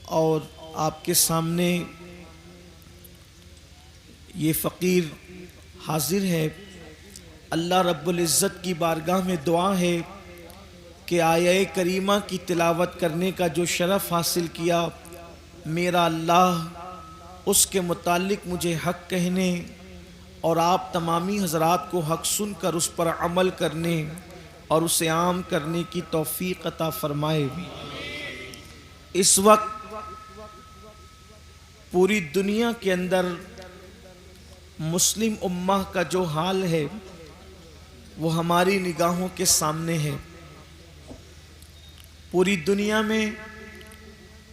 اور آپ کے سامنے یہ فقیر حاضر ہے۔ اللہ رب العزت کی بارگاہ میں دعا ہے کہ آیہ کریمہ کی تلاوت کرنے کا جو شرف حاصل کیا، میرا اللہ اس کے متعلق مجھے حق کہنے اور آپ تمامی حضرات کو حق سن کر اس پر عمل کرنے اور اسے عام کرنے کی توفیق عطا فرمائے۔ اس وقت پوری دنیا کے اندر مسلم امہ کا جو حال ہے وہ ہماری نگاہوں کے سامنے ہے۔ پوری دنیا میں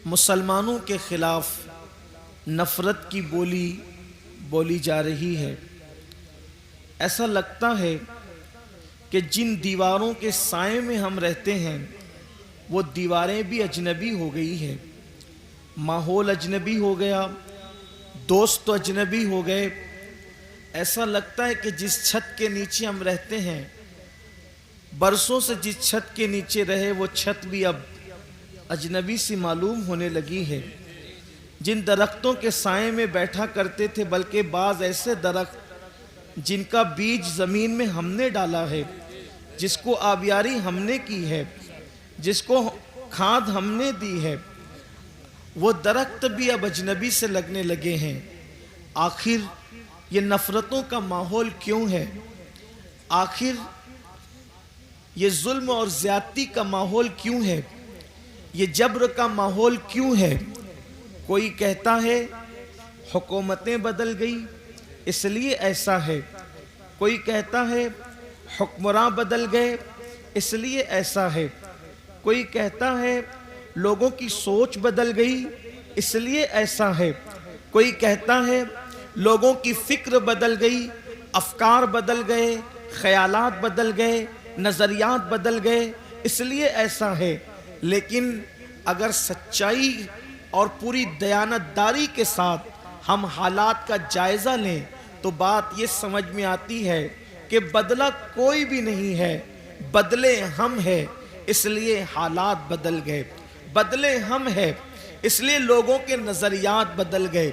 مسلمانوں کے خلاف نفرت کی بولی جا رہی ہے۔ ایسا لگتا ہے کہ جن دیواروں کے سائے میں ہم رہتے ہیں وہ دیواریں بھی اجنبی ہو گئی ہیں، ماحول اجنبی ہو گیا، دوست اجنبی ہو گئے۔ ایسا لگتا ہے کہ جس چھت کے نیچے ہم رہتے ہیں، برسوں سے جس چھت کے نیچے رہے، وہ چھت بھی اب اجنبی سی معلوم ہونے لگی ہے۔ جن درختوں کے سائے میں بیٹھا کرتے تھے، بلکہ بعض ایسے درخت جن کا بیج زمین میں ہم نے ڈالا ہے، جس کو آبیاری ہم نے کی ہے، جس کو کھاد ہم نے دی ہے، وہ درخت بھی اب اجنبی سے لگنے لگے ہیں۔ آخر یہ نفرتوں کا ماحول کیوں ہے؟ آخر یہ ظلم اور زیادتی کا ماحول کیوں ہے؟ یہ جبر کا ماحول کیوں ہے؟ کوئی کہتا ہے حکومتیں بدل گئی اس لیے ایسا ہے، کوئی کہتا ہے حکمراں بدل گئے اس لیے ایسا ہے، کوئی کہتا ہے لوگوں کی سوچ بدل گئی اس لیے ایسا ہے، کوئی کہتا ہے لوگوں کی فکر بدل گئی، افکار بدل گئے، خیالات بدل گئے، نظریات بدل گئے اس لیے ایسا ہے۔ لیکن اگر سچائی اور پوری دیانتداری کے ساتھ ہم حالات کا جائزہ لیں تو بات یہ سمجھ میں آتی ہے کہ بدلہ کوئی بھی نہیں ہے، بدلے ہم ہیں اس لیے حالات بدل گئے، بدلے ہم ہیں اس لیے لوگوں کے نظریات بدل گئے،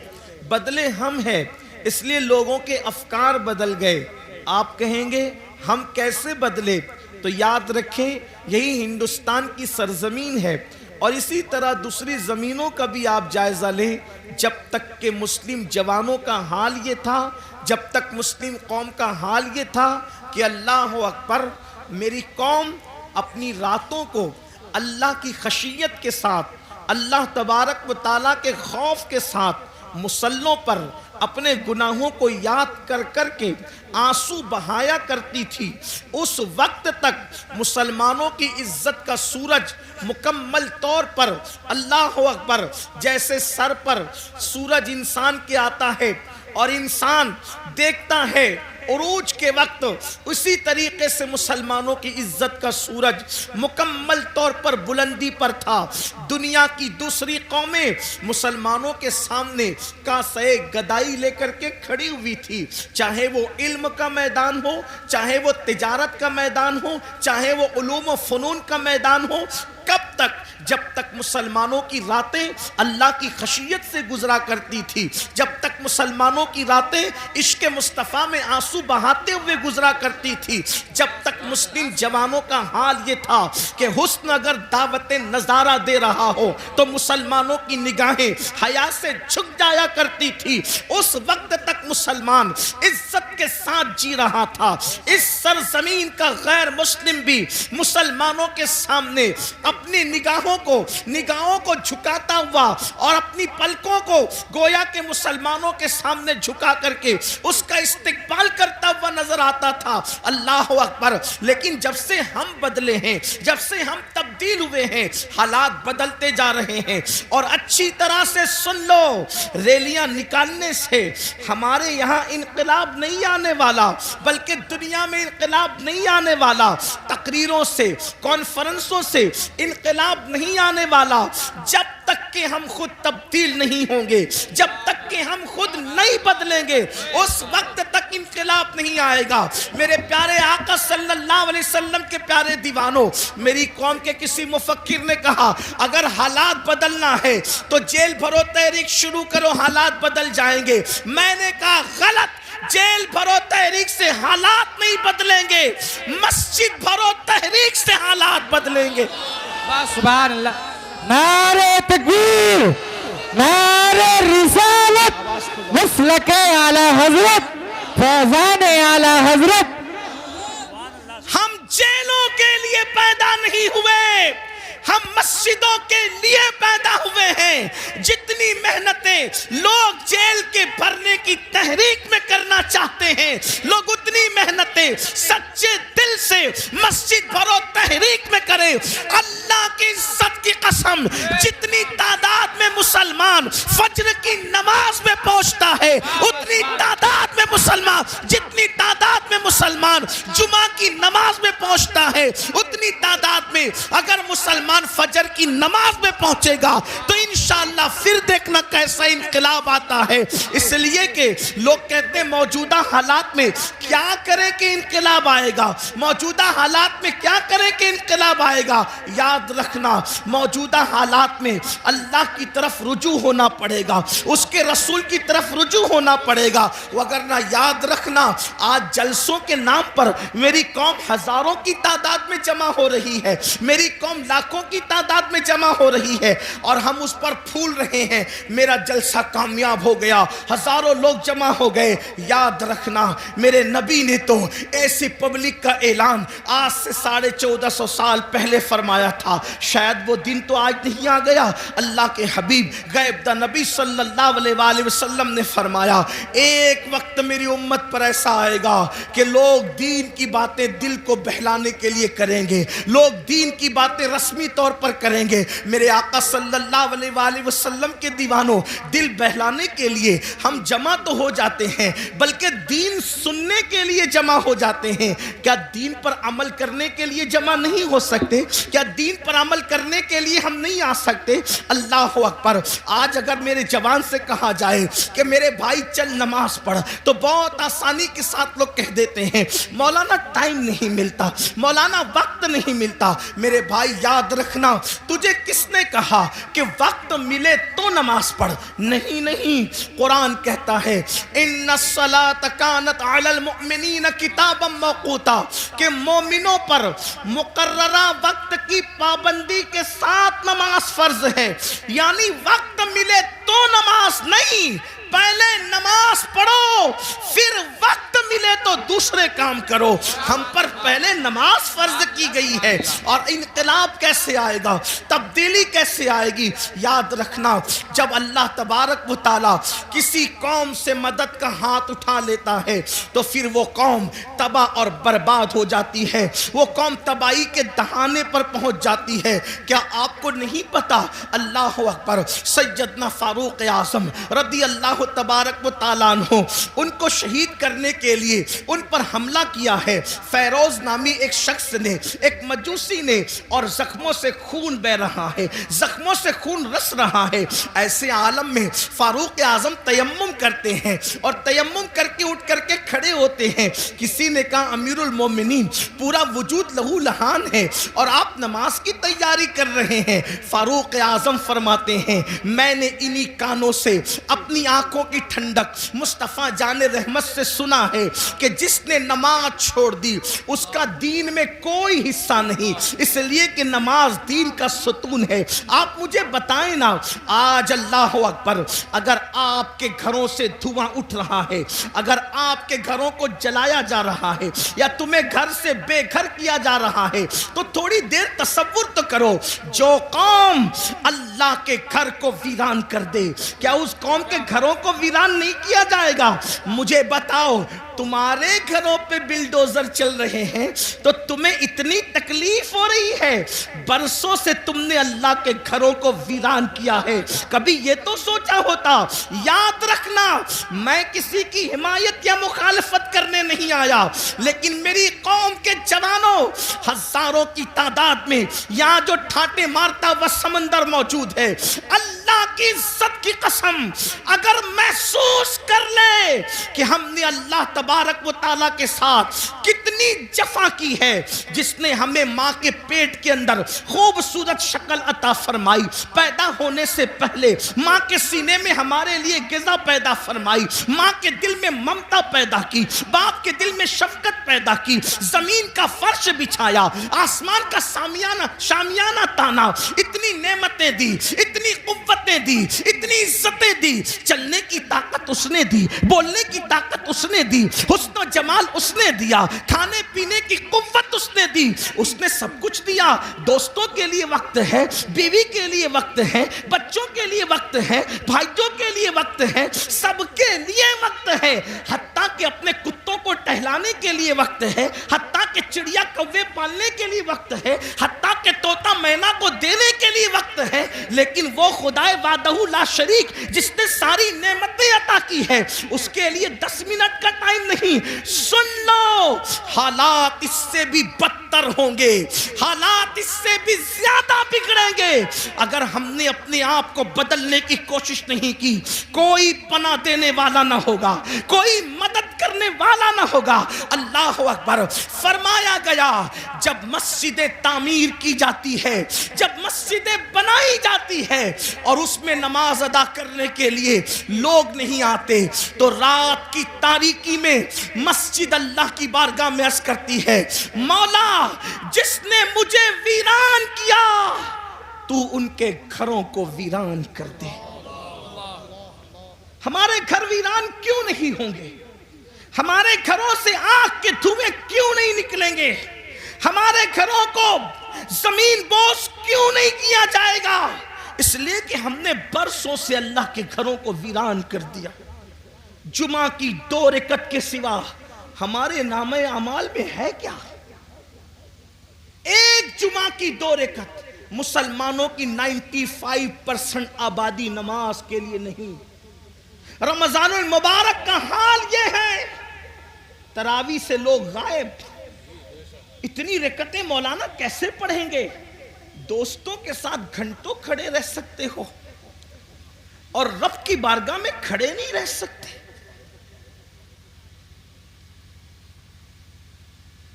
بدلے ہم ہیں اس لیے لوگوں کے افکار بدل گئے۔ آپ کہیں گے ہم کیسے بدلے؟ تو یاد رکھیں یہی ہندوستان کی سرزمین ہے، اور اسی طرح دوسری زمینوں کا بھی آپ جائزہ لیں۔ جب تک کہ مسلم جوانوں کا حال یہ تھا، جب تک مسلم قوم کا حال یہ تھا کہ اللہ اکبر، میری قوم اپنی راتوں کو اللہ کی خشیت کے ساتھ، اللہ تبارک و تعالیٰ کے خوف کے ساتھ مصلوں پر اپنے گناہوں کو یاد کر کر کے آنسو بہایا کرتی تھی، اس وقت تک مسلمانوں کی عزت کا سورج مکمل طور پر، اللہ اکبر، جیسے سر پر سورج انسان کے آتا ہے اور انسان دیکھتا ہے عروج کے وقت، اسی طریقے سے مسلمانوں کی عزت کا سورج مکمل طور پر بلندی پر تھا۔ دنیا کی دوسری قومیں مسلمانوں کے سامنے کاسے گدائی لے کر کے کھڑی ہوئی تھی، چاہے وہ علم کا میدان ہو، چاہے وہ تجارت کا میدان ہو، چاہے وہ علوم و فنون کا میدان ہو۔ کب تک؟ جب تک مسلمانوں کی راتیں اللہ کی خشیت سے گزرا کرتی تھی، جب تک مسلمانوں کی راتیں عشق مصطفیٰ میں آنسو بہاتے ہوئے گزرا کرتی تھی، جب تک مسلم جوانوں کا حال یہ تھا کہ حسن اگر دعوت نظارہ دے رہا ہو تو مسلمانوں کی نگاہیں حیا سے جھک جایا کرتی تھی، اس وقت تک مسلمان عزت کے ساتھ جی رہا تھا۔ اس سرزمین کا غیر مسلم بھی مسلمانوں کے سامنے اپنی نگاہوں کو جھکاتا ہوا اور اپنی پلکوں کو گویا کہ مسلمانوں کے سامنے جھکا کر کے اس کا استقبال کرتا ہوا نظر آتا تھا۔ اللہ اکبر! لیکن جب سے ہم بدلے ہیں، جب سے ہم تبدیل ہوئے ہیں، حالات بدلتے جا رہے ہیں۔ اور اچھی طرح سے سن لو، ریلیاں نکالنے سے ہمارے یہاں انقلاب نہیں آنے والا، بلکہ دنیا میں انقلاب نہیں آنے والا، تقریروں سے، کانفرنسوں سے انقلاب نہیں آنے والا، جب تک کہ ہم خود تبدیل نہیں ہوں گے، جب تک کہ ہم خود نہیں بدلیں گے، اس وقت تک تک انقلاب نہیں آئے گا۔ میرے پیارے آقا صلی اللہ علیہ وسلم کے پیارے دیوانوں، میری قوم کے کسی مفکر نے کہا اگر حالات بدلنا ہے تو جیل بھرو تحریک شروع کرو، حالات بدل جائیں گے۔ میں نے کہا غلط، جیل بھرو تحریک سے حالات نہیں بدلیں گے، مسجد بھرو تحریک سے حالات بدلیں گے۔ سبحان اللہ، نعرہ تکبیر، نعرہ رسالت، مسلک اعلی حضرت، فیضان اعلی حضرت۔ ہم جیلوں کے لیے پیدا نہیں ہوئے، ہم مسجدوں کے لیے پیدا ہوئے ہیں۔ جتنی محنتیں لوگ جیل کے بھرنے کی تحریک میں کرنا چاہتے ہیں، لوگ اتنی محنتیں سچے دل سے مسجد بھرو تحریک میں کریں۔ اللہ کی عزت کی قسم، جتنی تعداد میں مسلمان فجر کی نماز میں پہنچتا ہے، اتنی تعداد میں مسلمان، جتنی تعداد میں مسلمان جمعہ کی نماز میں پہنچتا ہے، اتنی تعداد میں اگر مسلمان فجر کی نماز میں پہنچے گا تو انشاءاللہ پھر دیکھنا کیسا انقلاب آتا ہے۔ اس لیے کہ لوگ کہتے ہیں موجودہ حالات میں کیا کریں کہ انقلاب آئے گا، موجودہ حالات میں کیا کریں کہ انقلاب آئے گا۔ یاد رکھنا موجودہ حالات میں اللہ کی طرف رجوع ہونا پڑے گا، اس کے رسول کی طرف رجوع ہونا پڑے گا، وگرنہ یاد رکھنا آج جلسوں کے نام پر میری قوم ہزاروں کی تعداد میں جمع ہو رہی ہے، میری قوم لاکھوں کی تعداد میں جمع ہو رہی ہے اور ہم اس پر پھول رہے ہیں میرا جلسہ کامیاب ہو گیا، ہزاروں لوگ جمع ہو گئے۔ یاد رکھنا میرے نبی نے تو ایسی پبلک کا اعلان آج سے 1450 سال پہلے فرمایا تھا، شاید وہ دن تو آج نہیں آ گیا۔ اللہ کے حبیب غیب دا نبی صلی اللہ علیہ وآلہ وسلم نے فرمایا ایک وقت میری امت پر ایسا آئے گا کہ لوگ دین کی باتیں دل کو بہلانے کے لیے کریں گے، لوگ دین کی باتیں رسمی طور پر کریں گے۔ میرے آقا صلی اللہ علیہ وآلہ وسلم کے دیوانوں، دل بہلانے کے لیے ہم جمع تو ہو جاتے ہیں بلکہ دین سننے کے لیے جمع ہو جاتے ہیں۔ کیا دین پر عمل کرنے کے لیے جمع نہیں ہو سکتے؟ کیا دین پر عمل کرنے کے لیے ہم نہیں آ سکتے؟ اللہ اکبر۔ آج اگر میرے جوان سے کہا جائے کہ میرے بھائی چل نماز پڑھ تو بہت آسانی کے ساتھ لوگ کہہ دیتے ہیں مولانا ٹائم نہیں ملتا، مولانا وقت نہیں ملتا۔ میرے بھائی یاد رکھنا، تجھے کس نے کہا کہ وقت ملے تو نماز پڑھ؟ نہیں، قرآن کہتا ہے ان الصلاۃ کانت علی المؤمنین کتابا موقوتا، کہ مومنوں پر مقررہ وقت کی پابندی کے ساتھ نماز فرض ہے، یعنی وقت ملے تو نماز نہیں، پہلے نماز پڑھو پھر وقت ملے تو دوسرے کام کرو۔ ہم پر پہلے نماز فرض کی گئی ہے، اور انقلاب کیسے آئے گا، تبدیلی کیسے آئے گی؟ یاد رکھنا جب اللہ تبارک و تعالی کسی قوم سے مدد کا ہاتھ اٹھا لیتا ہے تو پھر وہ قوم تباہ اور برباد ہو جاتی ہے، وہ قوم تباہی کے دہانے پر پہنچ جاتی ہے۔ کیا آپ کو نہیں پتا؟ اللہ اکبر، سیدنا فاروق اعظم رضی اللہ تبارک و تعالیٰ عنہ، ان کو شہید کرنے کے لیے ان پر حملہ کیا ہے فیروز نامی ایک شخص نے، ایک مجوسی نے، اور زخموں سے خون بہ رہا ہے، زخموں سے خون رس رہا ہے۔ ایسے عالم میں فاروق اعظم تیمم کرتے ہیں اور تیمم کر کے اٹھ کر کے کھڑے ہوتے ہیں۔ کسی نے کہا امیر المومنین پورا وجود لہو لہان ہے اور آپ نماز کی تیاری کر رہے ہیں۔ فاروق اعظم فرماتے ہیں میں نے انہی کانوں سے اپنی آنکھوں کی ٹھنڈک مصطفیٰ جان رحمت سے سنا ہے کہ جس نے نماز چھوڑ دی اس کا دین میں کوئی حصہ نہیں، اس لیے کہ نماز دین کا ستون ہے۔ آپ مجھے بتائیں نا، آج اللہ اکبر، اگر آپ کے گھروں سے دھواں اٹھ رہا ہے، اگر آپ کے گھروں کو جلایا جا رہا ہے یا تمہیں گھر سے بے گھر کیا جا رہا ہے تو تھوڑی دیر تصور تو کرو، جو قوم اللہ کے گھر کو ویران کر دے کیا اس قوم کے گھروں کو ویران نہیں کیا جائے گا؟ مجھے بتاؤ، تمہارے گھروں پہ بلڈوزر چل رہے ہیں تو تمہیں اتنی تکلیف ہو رہی ہے، برسوں سے تم نے اللہ کے گھروں کو ویران کیا ہے، کبھی یہ تو سوچا ہوتا؟ یاد رکھنا میں کسی کی حمایت یا مخالفت کرنے نہیں آیا، لیکن میری قوم کے جوانوں ہزاروں کی تعداد میں یہاں جو ٹھاٹے مارتا وہ سمندر موجود ہے، اللہ کی عزت کی قسم اگر محسوس کر لے کہ ہم نے اللہ تبارک و تعالیٰ کے ساتھ کتنی جفا کی ہے، جس نے ہمیں ماں کے پیٹ کے اندر خوبصورت شکل عطا فرمائی، پیدا ہونے سے پہلے ماں کے سینے میں ہمارے لیے غذا پیدا فرمائی، ماں کے دل میں ممتا پیدا کی، باپ کے دل میں شفقت پیدا کی، زمین کا فرش بچھایا، آسمان کا شامیانہ تانا، اتنی نعمتیں دی، اتنی قوتیں دی، اتنی عزتیں دی، چلنے کی طاقت اس نے دی، بولنے کی طاقت اس نے دی، حسن و جمال اس نے دیا، کھانے پینے کی قوت اس نے دی، اس نے سب کچھ دیا۔ دوستوں کے لیے وقت ہے، بیوی کے لیے وقت ہے، بچوں کے لیے وقت ہے، بھائیوں کے لیے وقت ہے، سب کے لیے وقت ہے، حتیٰ کہ اپنے کتوں کو ٹہلانے کے لیے وقت ہے، حتیٰ کہ چڑیا کوے پالنے کے لیے وقت ہے، حتیٰ کہ طوطا مینا کو دینے کے لیے وقت ہے۔ لیکن وہ خدائے وحدہ لا شریک جس نے ساری نعمتیں عطا کی ہے، اس کے لیے 10 منٹ کا ٹائم نہیں۔ سن لو، حالات اس سے بھی بدتر ہوں گے، حالات اس سے بھی زیادہ بگڑیں گے اگر ہم نے اپنے آپ کو بدلنے کی کوشش نہیں کی۔ کوئی پناہ دینے والا نہ ہوگا، کوئی مدد کرنے والا نہ ہوگا۔ اللہ اکبر۔ فرمایا گیا جب مسجدیں تعمیر کی جاتی ہے، جب مسجدیں بنائی جاتی ہے اور اس میں نماز ادا کرنے کے لیے لوگ نہیں آتے، تو رات کی تاریکی میں مسجد اللہ کی بارگاہ میں عرض کرتی ہے، مولا جس نے مجھے ویران کیا تو ان کے گھروں کو ویران کر دے۔ ہمارے گھر ویران کیوں نہیں ہوں گے؟ ہمارے گھروں سے آگ کے دھوئیں کیوں نہیں نکلیں گے؟ ہمارے گھروں کو زمین بوس کیوں نہیں کیا جائے گا؟ اس لیے کہ ہم نے برسوں سے اللہ کے گھروں کو ویران کر دیا۔ جمعہ کی 2 رکعت کے سوا ہمارے نامہ اعمال میں ہے کیا؟ ایک جمعہ کی 2 رکعت۔ مسلمانوں کی 95% آبادی نماز کے لیے نہیں۔ رمضان المبارک کا حال یہ ہے، تراویح سے لوگ غائب۔ اتنی رکعتیں مولانا کیسے پڑھیں گے؟ دوستوں کے ساتھ گھنٹوں کھڑے رہ سکتے ہو اور رب کی بارگاہ میں کھڑے نہیں رہ سکتے۔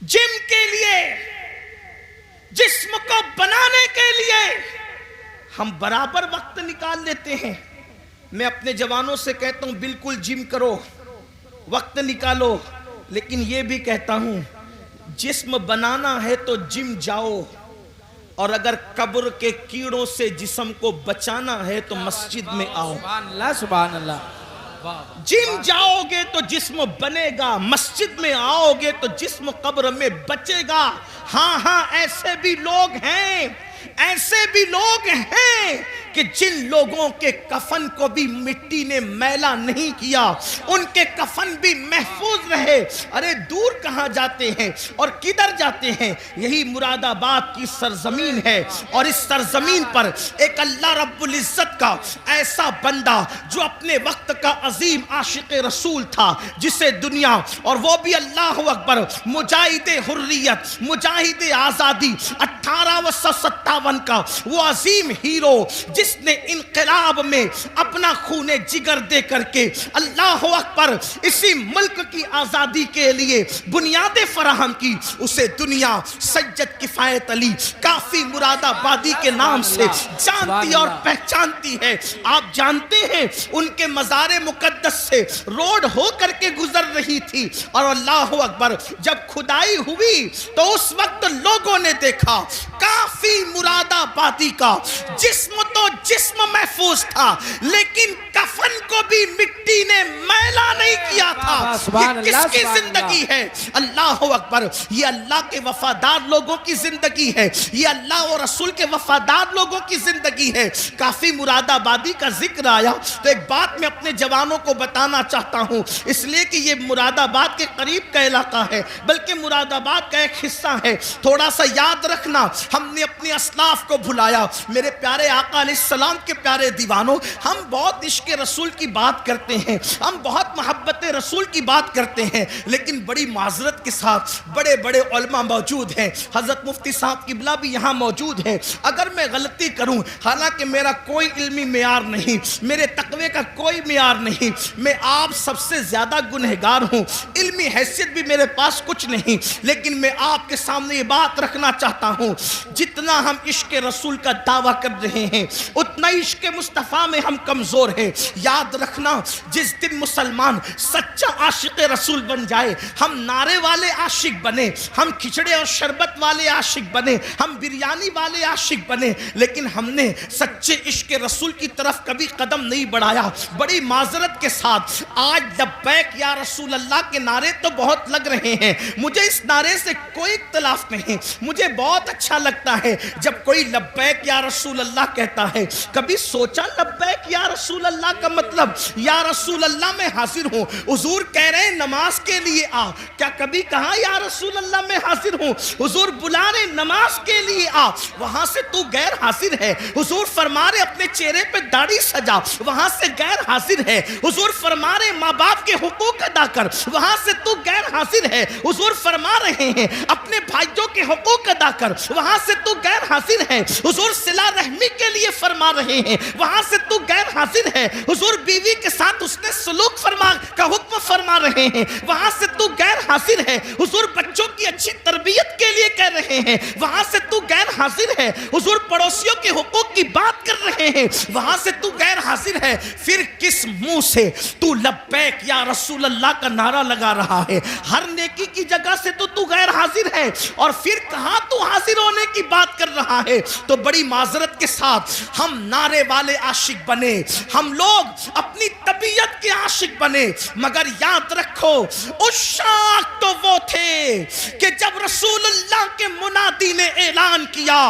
جم کے لیے، جسم کو بنانے کے لیے ہم برابر وقت نکال لیتے ہیں۔ میں اپنے جوانوں سے کہتا ہوں بالکل جم کرو، وقت نکالو، لیکن یہ بھی کہتا ہوں جسم بنانا ہے تو جم جاؤ، اور اگر قبر کے کیڑوں سے جسم کو بچانا ہے تو مسجد میں آؤ۔ سبحان اللہ، سبحان اللہ۔ جم جاؤ گے تو جسم بنے گا، مسجد میں آؤ گے تو جسم قبر میں بچے گا۔ ہاں ایسے بھی لوگ ہیں، ایسے بھی لوگ ہیں کہ جن لوگوں کے کفن کو بھی مٹی نے میلا نہیں کیا، ان کے کفن بھی محفوظ رہے۔ ارے دور کہاں جاتے ہیں اور کدھر جاتے ہیں؟ یہی مراد آباد کی سرزمین ہے، اور اس سرزمین پر ایک اللہ رب العزت کا ایسا بندہ جو اپنے وقت کا عظیم عاشق رسول تھا، جسے دنیا، اور وہ بھی اللہ اکبر، مجاہد حریت، مجاہد آزادی، 1857 کا وہ عظیم ہیرو جس نے انقلاب میں اپنا خون جگر دے کر کے اللہ اکبر اسی ملک کی آزادی کے لیے بنیادیں فراہم کی، اسے دنیا سید کفایت علی کافی مراد آبادی کے نام سے جانتی اور پہچانتی ہے۔ آپ جانتے ہیں ان کے مزار مقدس سے روڈ ہو کر کے گزر رہی تھی، اور اللہ اکبر جب کھدائی ہوئی تو اس وقت لوگوں نے دیکھا کافی مراد آبادی کا جسم تو جسم محفوظ تھا، لیکن کفن کو بھی مٹی نے میلا نہیں کیا تھا۔ یہ کس کی زندگی ہے؟ اللہ اکبر، یہ اللہ کے وفادار لوگوں کی زندگی ہے، یہ اللہ اور رسول کے وفادار لوگوں کی زندگی ہے۔ کافی مراد آبادی کا ذکر آیا تو ایک بات میں اپنے جوانوں کو بتانا چاہتا ہوں، اس لیے کہ یہ مراد آباد کے قریب کا علاقہ ہے، بلکہ مراد آباد کا ایک حصہ ہے۔ تھوڑا سا یاد رکھنا، ہم نے اپنے اسلاف کو بھلایا۔ میرے پیارے آقا علیہ السلام کے پیارے دیوانوں، ہم بہت عشق رسول کی کی بات کرتے ہیں, ہم بہت محبت رسول کی بات کرتے ہیں, لیکن بڑی معذرت کے ساتھ بڑے بڑے علماء موجود ہیں, حضرت مفتی صاحب قبلہ بھی یہاں موجود ہے. اگر میں غلطی کروں, حالانکہ میرا کوئی علمی معیار نہیں, میرے تقوی کا کوئی معیار نہیں, میں آپ سب سے زیادہ گنہگار ہوں, علمی حیثیت بھی میرے پاس کچھ نہیں, لیکن میں آپ کے سامنے یہ بات رکھنا چاہتا ہوں, جتنا ہم عشق رسول کا دعویٰ کر رہے ہیں اتنا عشق مصطفیٰ میں ہم کمزور ہیں. یاد رکھنا, جس دن مسلمان سچا عاشق رسول بن جائے, ہم نعرے والے عاشق بنے, ہم کھچڑے اور شربت والے عاشق بنے, ہم بریانی والے عاشق بنے, لیکن ہم نے سچے عشق رسول کی طرف کبھی قدم نہیں بڑھایا. بڑی معذرت کے ساتھ آج لبیک یا رسول اللہ کے نعرے تو بہت لگ رہے ہیں, مجھے اس نعرے سے کوئی اختلاف نہیں, مجھے بہت اچھا لگتا ہے جب کوئی لبیک یا رسول اللہ کہتا ہے. کبھی سوچا لبیک یا رسول اللہ کا مطلب یا رسول اللہ میں حاضر ہوں, حضور کہہ رہے ہیں نماز کے لیے آ, کیا کبھی کہا یا رسول اللہ میں حاضر ہوں؟ حضور بلا رہے نماز کے لیے آ, وہاں سے تو غیر حاضر ہے. حضور فرما رہے اپنے چہرے پہ داڑھی سجا, وہاں سے غیر حاضر ہے. حضور فرما رہے ماں باپ کے حقوق ادا کر, وہاں سے تو غیر حاضر ہے. حضور فرما رہے ہیں اپنے بھائیوں کے حقوق ادا کر, وہاں سے تو غیر حاضر ہے. حضور صلہ رحمی کے لیے فرما رہے ہیں, وہاں سے تو غیر حاضر ہے. حضور بیوی کے ساتھ اس نے سلوک کا حکم فرما رہے ہیں, وہاں سے تو غیر حاضر ہے. حضور بچوں کی اچھی تربیت کے لیے کہہ رہے ہیں, وہاں سے تو غیر حاضر ہے. حضور پڑوسیوں کے حقوق کی بات کر رہے ہیں, وہاں سے تو غیر حاضر ہے. پھر کس منہ سے تو لبیک یا رسول اللہ کا نعرہ لگا رہا ہے؟ ہر نیکی کی جگہ سے تو غیر حاضر ہے, اور پھر کہاں تو حاضر ہونے کی بات کر رہا ہے؟ تو بڑی معذرت کے ساتھ ہم نعرے والے عاشق بنے, ہم لوگ اپنی طبیعت کے عاشق بنے, مگر یاد رکھو عشاق تو وہ تھے کہ جب رسول اللہ کے منادی نے اعلان کیا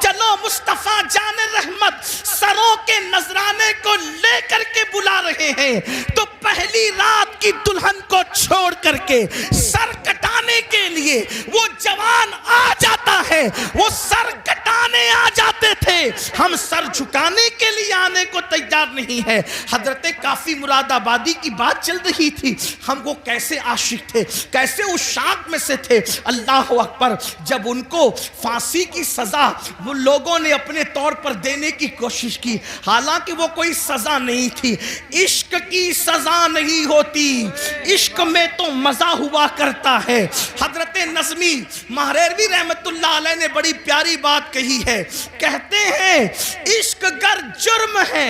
چلو مصطفیٰ جان رحمت سروں کے نذرانے کو لے کر کے بلا رہے ہیں, تو پہلی رات کی دلہن کو چھوڑ کر کے سر کٹانے کے لیے وہ جوان آ جاتا ہے, وہ سر کٹانے آ جاتے تھے, ہم سر جھکانے کے لیے آنے کو تیار نہیں ہے. حضرت کافی مراد آبادی کی بات چل رہی تھی, ہم وہ کیسے عاشق تھے, کیسے عشاق میں سے تھے. اللہ اکبر, جب ان کو پھانسی کی سزا وہ لوگوں نے اپنے طور پر دینے کی کوشش کی, حالانکہ وہ کوئی سزا نہیں تھی, عشق کی سزا نہیں ہوتی, عشق میں تو مزہ ہوا کرتا ہے. حضرت نظمی مہریروی رحمت اللہ علیہ نے بڑی پیاری بات کہی ہے, کہتے ہیں عشق گر جرم ہے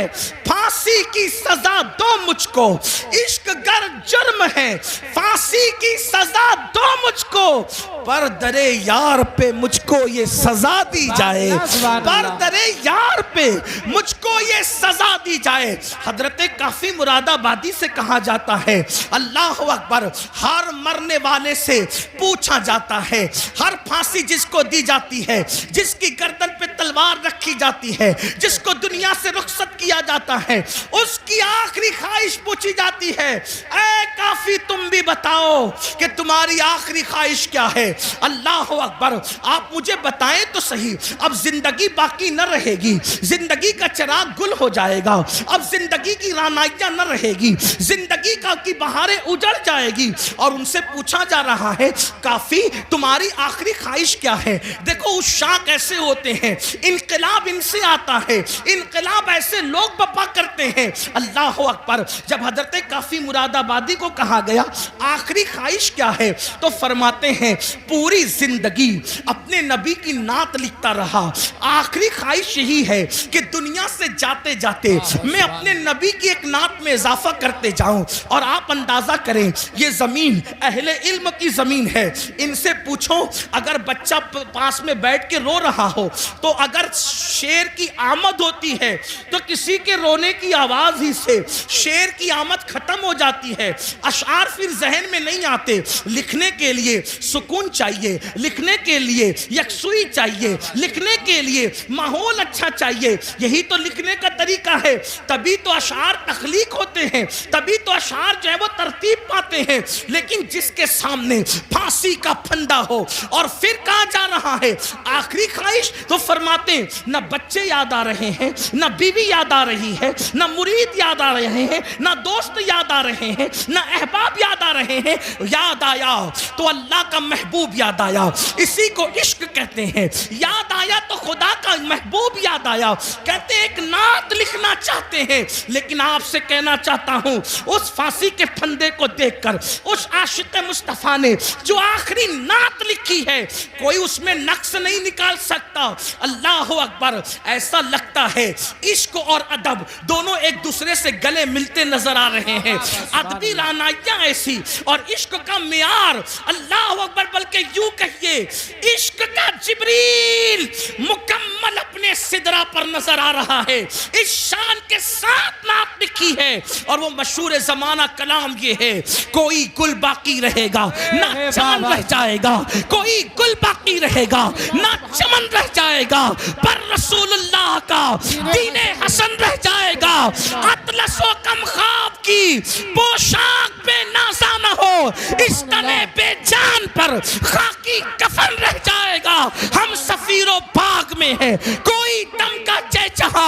پھانسی کی سزا دو مجھ کو, عشق گر جرم ہے پھانسی کی سزا دو مجھ کو, پر درے یار پہ مجھ کو یہ سزا دی جائے, پر درے یار پہ مجھ کو یہ سزا دی جائے. حضرت کافی مراد آبادی سے کہا جاتا ہے, اللہ اکبر, ہر مرنے والے سے پوچھا جاتا ہے, ہر پھانسی جس کو دی جاتی ہے, جس کی گردن پہ تلوار رکھی جاتی ہے, جس کو دنیا سے رخصت کیا جاتا ہے, اس کی آخری خواہش پوچھی جاتی ہے, اے کافی تم بھی بتاؤ کہ تمہاری آخری خواہش کیا ہے. اللہ اکبر, آپ مجھے بتائیں تو صحیح, اب زندگی باقی نہ رہے گی, زندگی کا چراغ گل ہو جائے گا, اب زندگی کی رانائیاں نہ رہے گی, زندگی کی بہاریں اجڑ جائے گی, اور ان سے پوچھا جا رہا ہے کافی تمہاری آخری خواہش کیا ہے. دیکھو عشاق ایسے ہوتے ہیں, انقلاب ان سے آتا ہے, انقلاب ایسے لوگ بپا کرتے ہیں. اللہ اکبر, جب حضرت کافی مراد آبادی کو کہا گیا آخری خواہش کیا ہے, تو فرماتے ہیں پوری زندگی اپنے نبی کی نعت لکھتا رہا, آخری خواہش یہی ہے کہ دنیا سے جاتے جاتے میں اپنے نبی کی ایک نعت میں اضافہ کرتے جاؤں. اور آپ اندازہ کریں یہ زمین اہل علم کی زمین ہے, ان سے پوچھو اگر بچہ پاس میں بیٹھ کے رو رہا ہو تو اگر شیر کی آمد ہوتی ہے تو کسی کے رونے کی آواز ہی سے شیر کی آمد ختم ہو جاتی ہے, اشعار پھر ذہن میں نہیں آتے. لکھنے کے لیے سکون چاہیے, لکھنے کے لیے یکسوئی چاہیے, لکھنے کے لیے ماحول اچھا چاہیے, یہی تو لکھنے کا طریقہ ہے تبھی تو اشعار تخلیق ہوتے ہیں، تبھی تو اشعار جو ہے وہ ترتیب پاتے ہیں۔ لیکن جس کے سامنے پھانسی کا پھندا ہو اور پھر کہا جا رہا ہے آخری خواہش، تو فرماتے ہیں نہ بچے یاد آ رہے ہیں، نہ بیوی یاد آ رہی ہے، نہ مرید یاد آ رہے ہیں، نہ دوست یاد آ رہے ہیں، نہ احباب یاد آ رہے ہیں، یاد آیا تو اللہ کا محبوب یاد آیا، اسی کو عشق کہتے ہیں۔ یاد آیا تو خدا کا محبوب یاد آیا۔ کہتے ہیں ایک نعت لکھنا چاہتے ہیں، لیکن آپ سے کہنا چاہتا ہوں اس پھانسی کے پھندے کو دیکھ کر اس عاشق مصطفیٰ نے جو آخری نعت لکھی ہے کوئی اس میں نقص نہیں نکال سکتا۔ اللہ اکبر، ایسا لگتا ہے عشق اور ادب دونوں ایک دوسرے سے گلے ملتے نظر آ رہے ہیں۔ ادبی رعنائیاں ایسی اور عشق کا معیار، اللہ اکبر، بلکہ یوں کہیے عشق کا جبریل مکمل اپنے سدرہ پر نظر آ رہا ہے۔ اس شان کے ساتھ نعت لکھی ہے اور وہ مشہور زمانہ کلام یہ ہے، کوئی گل باقی رہے گا نہ چمن رہ جائے گا، کوئی گل باقی رہے گا نہ چمن رہ جائے گا، پر رسول اللہ کا دین حسن رہ جائے گا۔ اطلس و کم خواب کی پوشاک بے نازا نہ ہو، اس تنے بے جان پر خاکی کفن رہ جائے گا۔ ہم سفیر و باغ میں ہیں، کوئی دم کا چہچہا،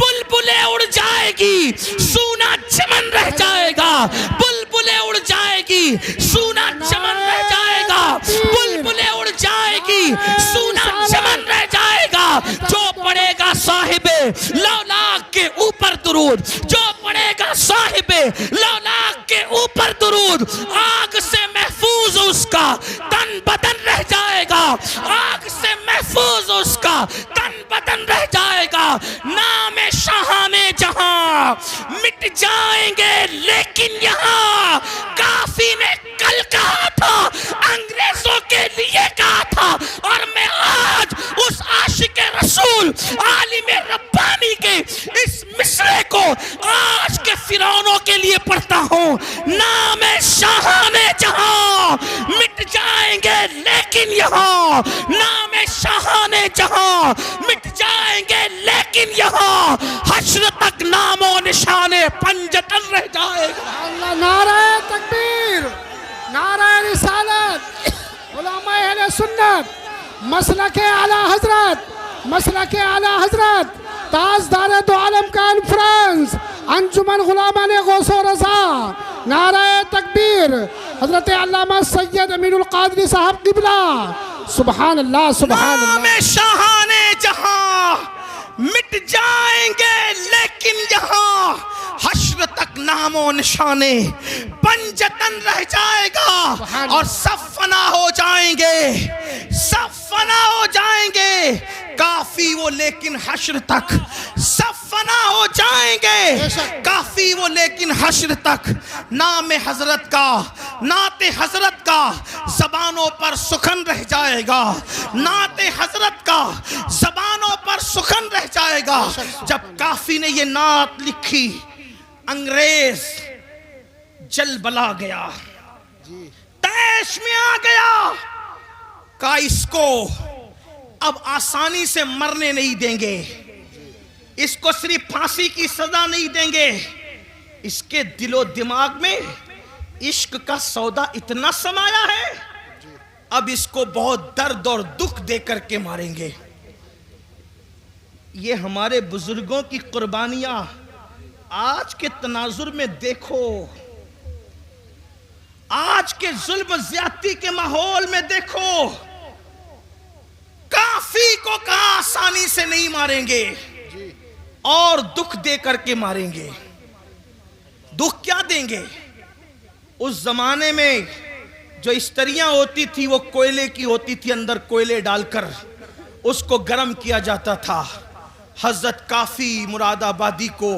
بلبلیں اڑ جائے گی، سونا چمن رہ جائے گا، بلبلیں اڑ جائے گی، سونا چمن رہ جائے گا، بلبلیں اڑ جائے گی، سونا چمن رہ جائے گا۔ جو پڑھے گا صاحب لولاک کے اوپر درود، جو پڑھے گا صاحب لولاک کے اوپر درود، آگ سے محفوظ اس کا تن بدن رہ جائے گا، آگ سے محفوظ اس کا تن بدن رہ جائے گا۔ نام شاہان جہاں مٹ جائیں گے لیکن یہاں، کافی نے کل کہا تھا انگریزوں کے لیے کہا تھا، اور میں آج اس عاشق رسول عالم ربانی کے اس مصرے کو آج کے فرعونوں کے لیے پڑھتا ہوں۔ نام شاہان جہاں مٹ جائیں گے لیکن یہاں، نام شاہان جہاں مٹ جائیں گے لیکن یہاں، حشر تک نام و نشان پنجتن رہ جائے گا۔ اللہ، نعرہ تکبیر، نعرہ رسالت، علماء اہل سنت، مسلک اعلی حضرت، مسلک اعلی حضرت، تاجدار دو عالم کانفرنس، انجمن غلامان غوث و رضا، نعرہ تکبیر، حضرت علامہ سید امین القادری صاحب قبلہ، سبحان اللہ، سبحان اللہ۔ نام شاہان جہاں مٹ جائیں گے لیکن یہاں، حشر تک نام و نشانے پنجتن رہ جائے گا، اور سب فنا ہو جائیں گے، سب فنا ہو جائیں گے، کافی وہ لیکن حشر تک، سب فنا ہو جائیں گے، کافی وہ لیکن حشر تک، نام حضرت کا، نعت حضرت کا زبانوں پر سخن رہ جائے گا، نعت حضرت کا زبانوں پر سخن رہ جائے گا۔ جب کافی نے یہ نعت لکھی، انگریز جل بلا گیا، تیش میں آ گیا، کہا اس کو اب آسانی سے مرنے نہیں دیں گے، اس کو صرف پھانسی کی سزا نہیں دیں گے، اس کے دل و دماغ میں عشق کا سودا اتنا سمایا ہے، اب اس کو بہت درد اور دکھ دے کر کے ماریں گے۔ یہ ہمارے بزرگوں کی قربانیاں آج کے تناظر میں دیکھو، آج کے ظلم زیادتی کے ماحول میں دیکھو، کافی کو کہاں آسانی سے نہیں ماریں گے اور دکھ دے کر کے ماریں گے۔ دکھ کیا دیں گے؟ اس زمانے میں جو استریاں ہوتی تھی وہ کوئلے کی ہوتی تھی، اندر کوئلے ڈال کر اس کو گرم کیا جاتا تھا۔ حضرت کافی مراد آبادی کو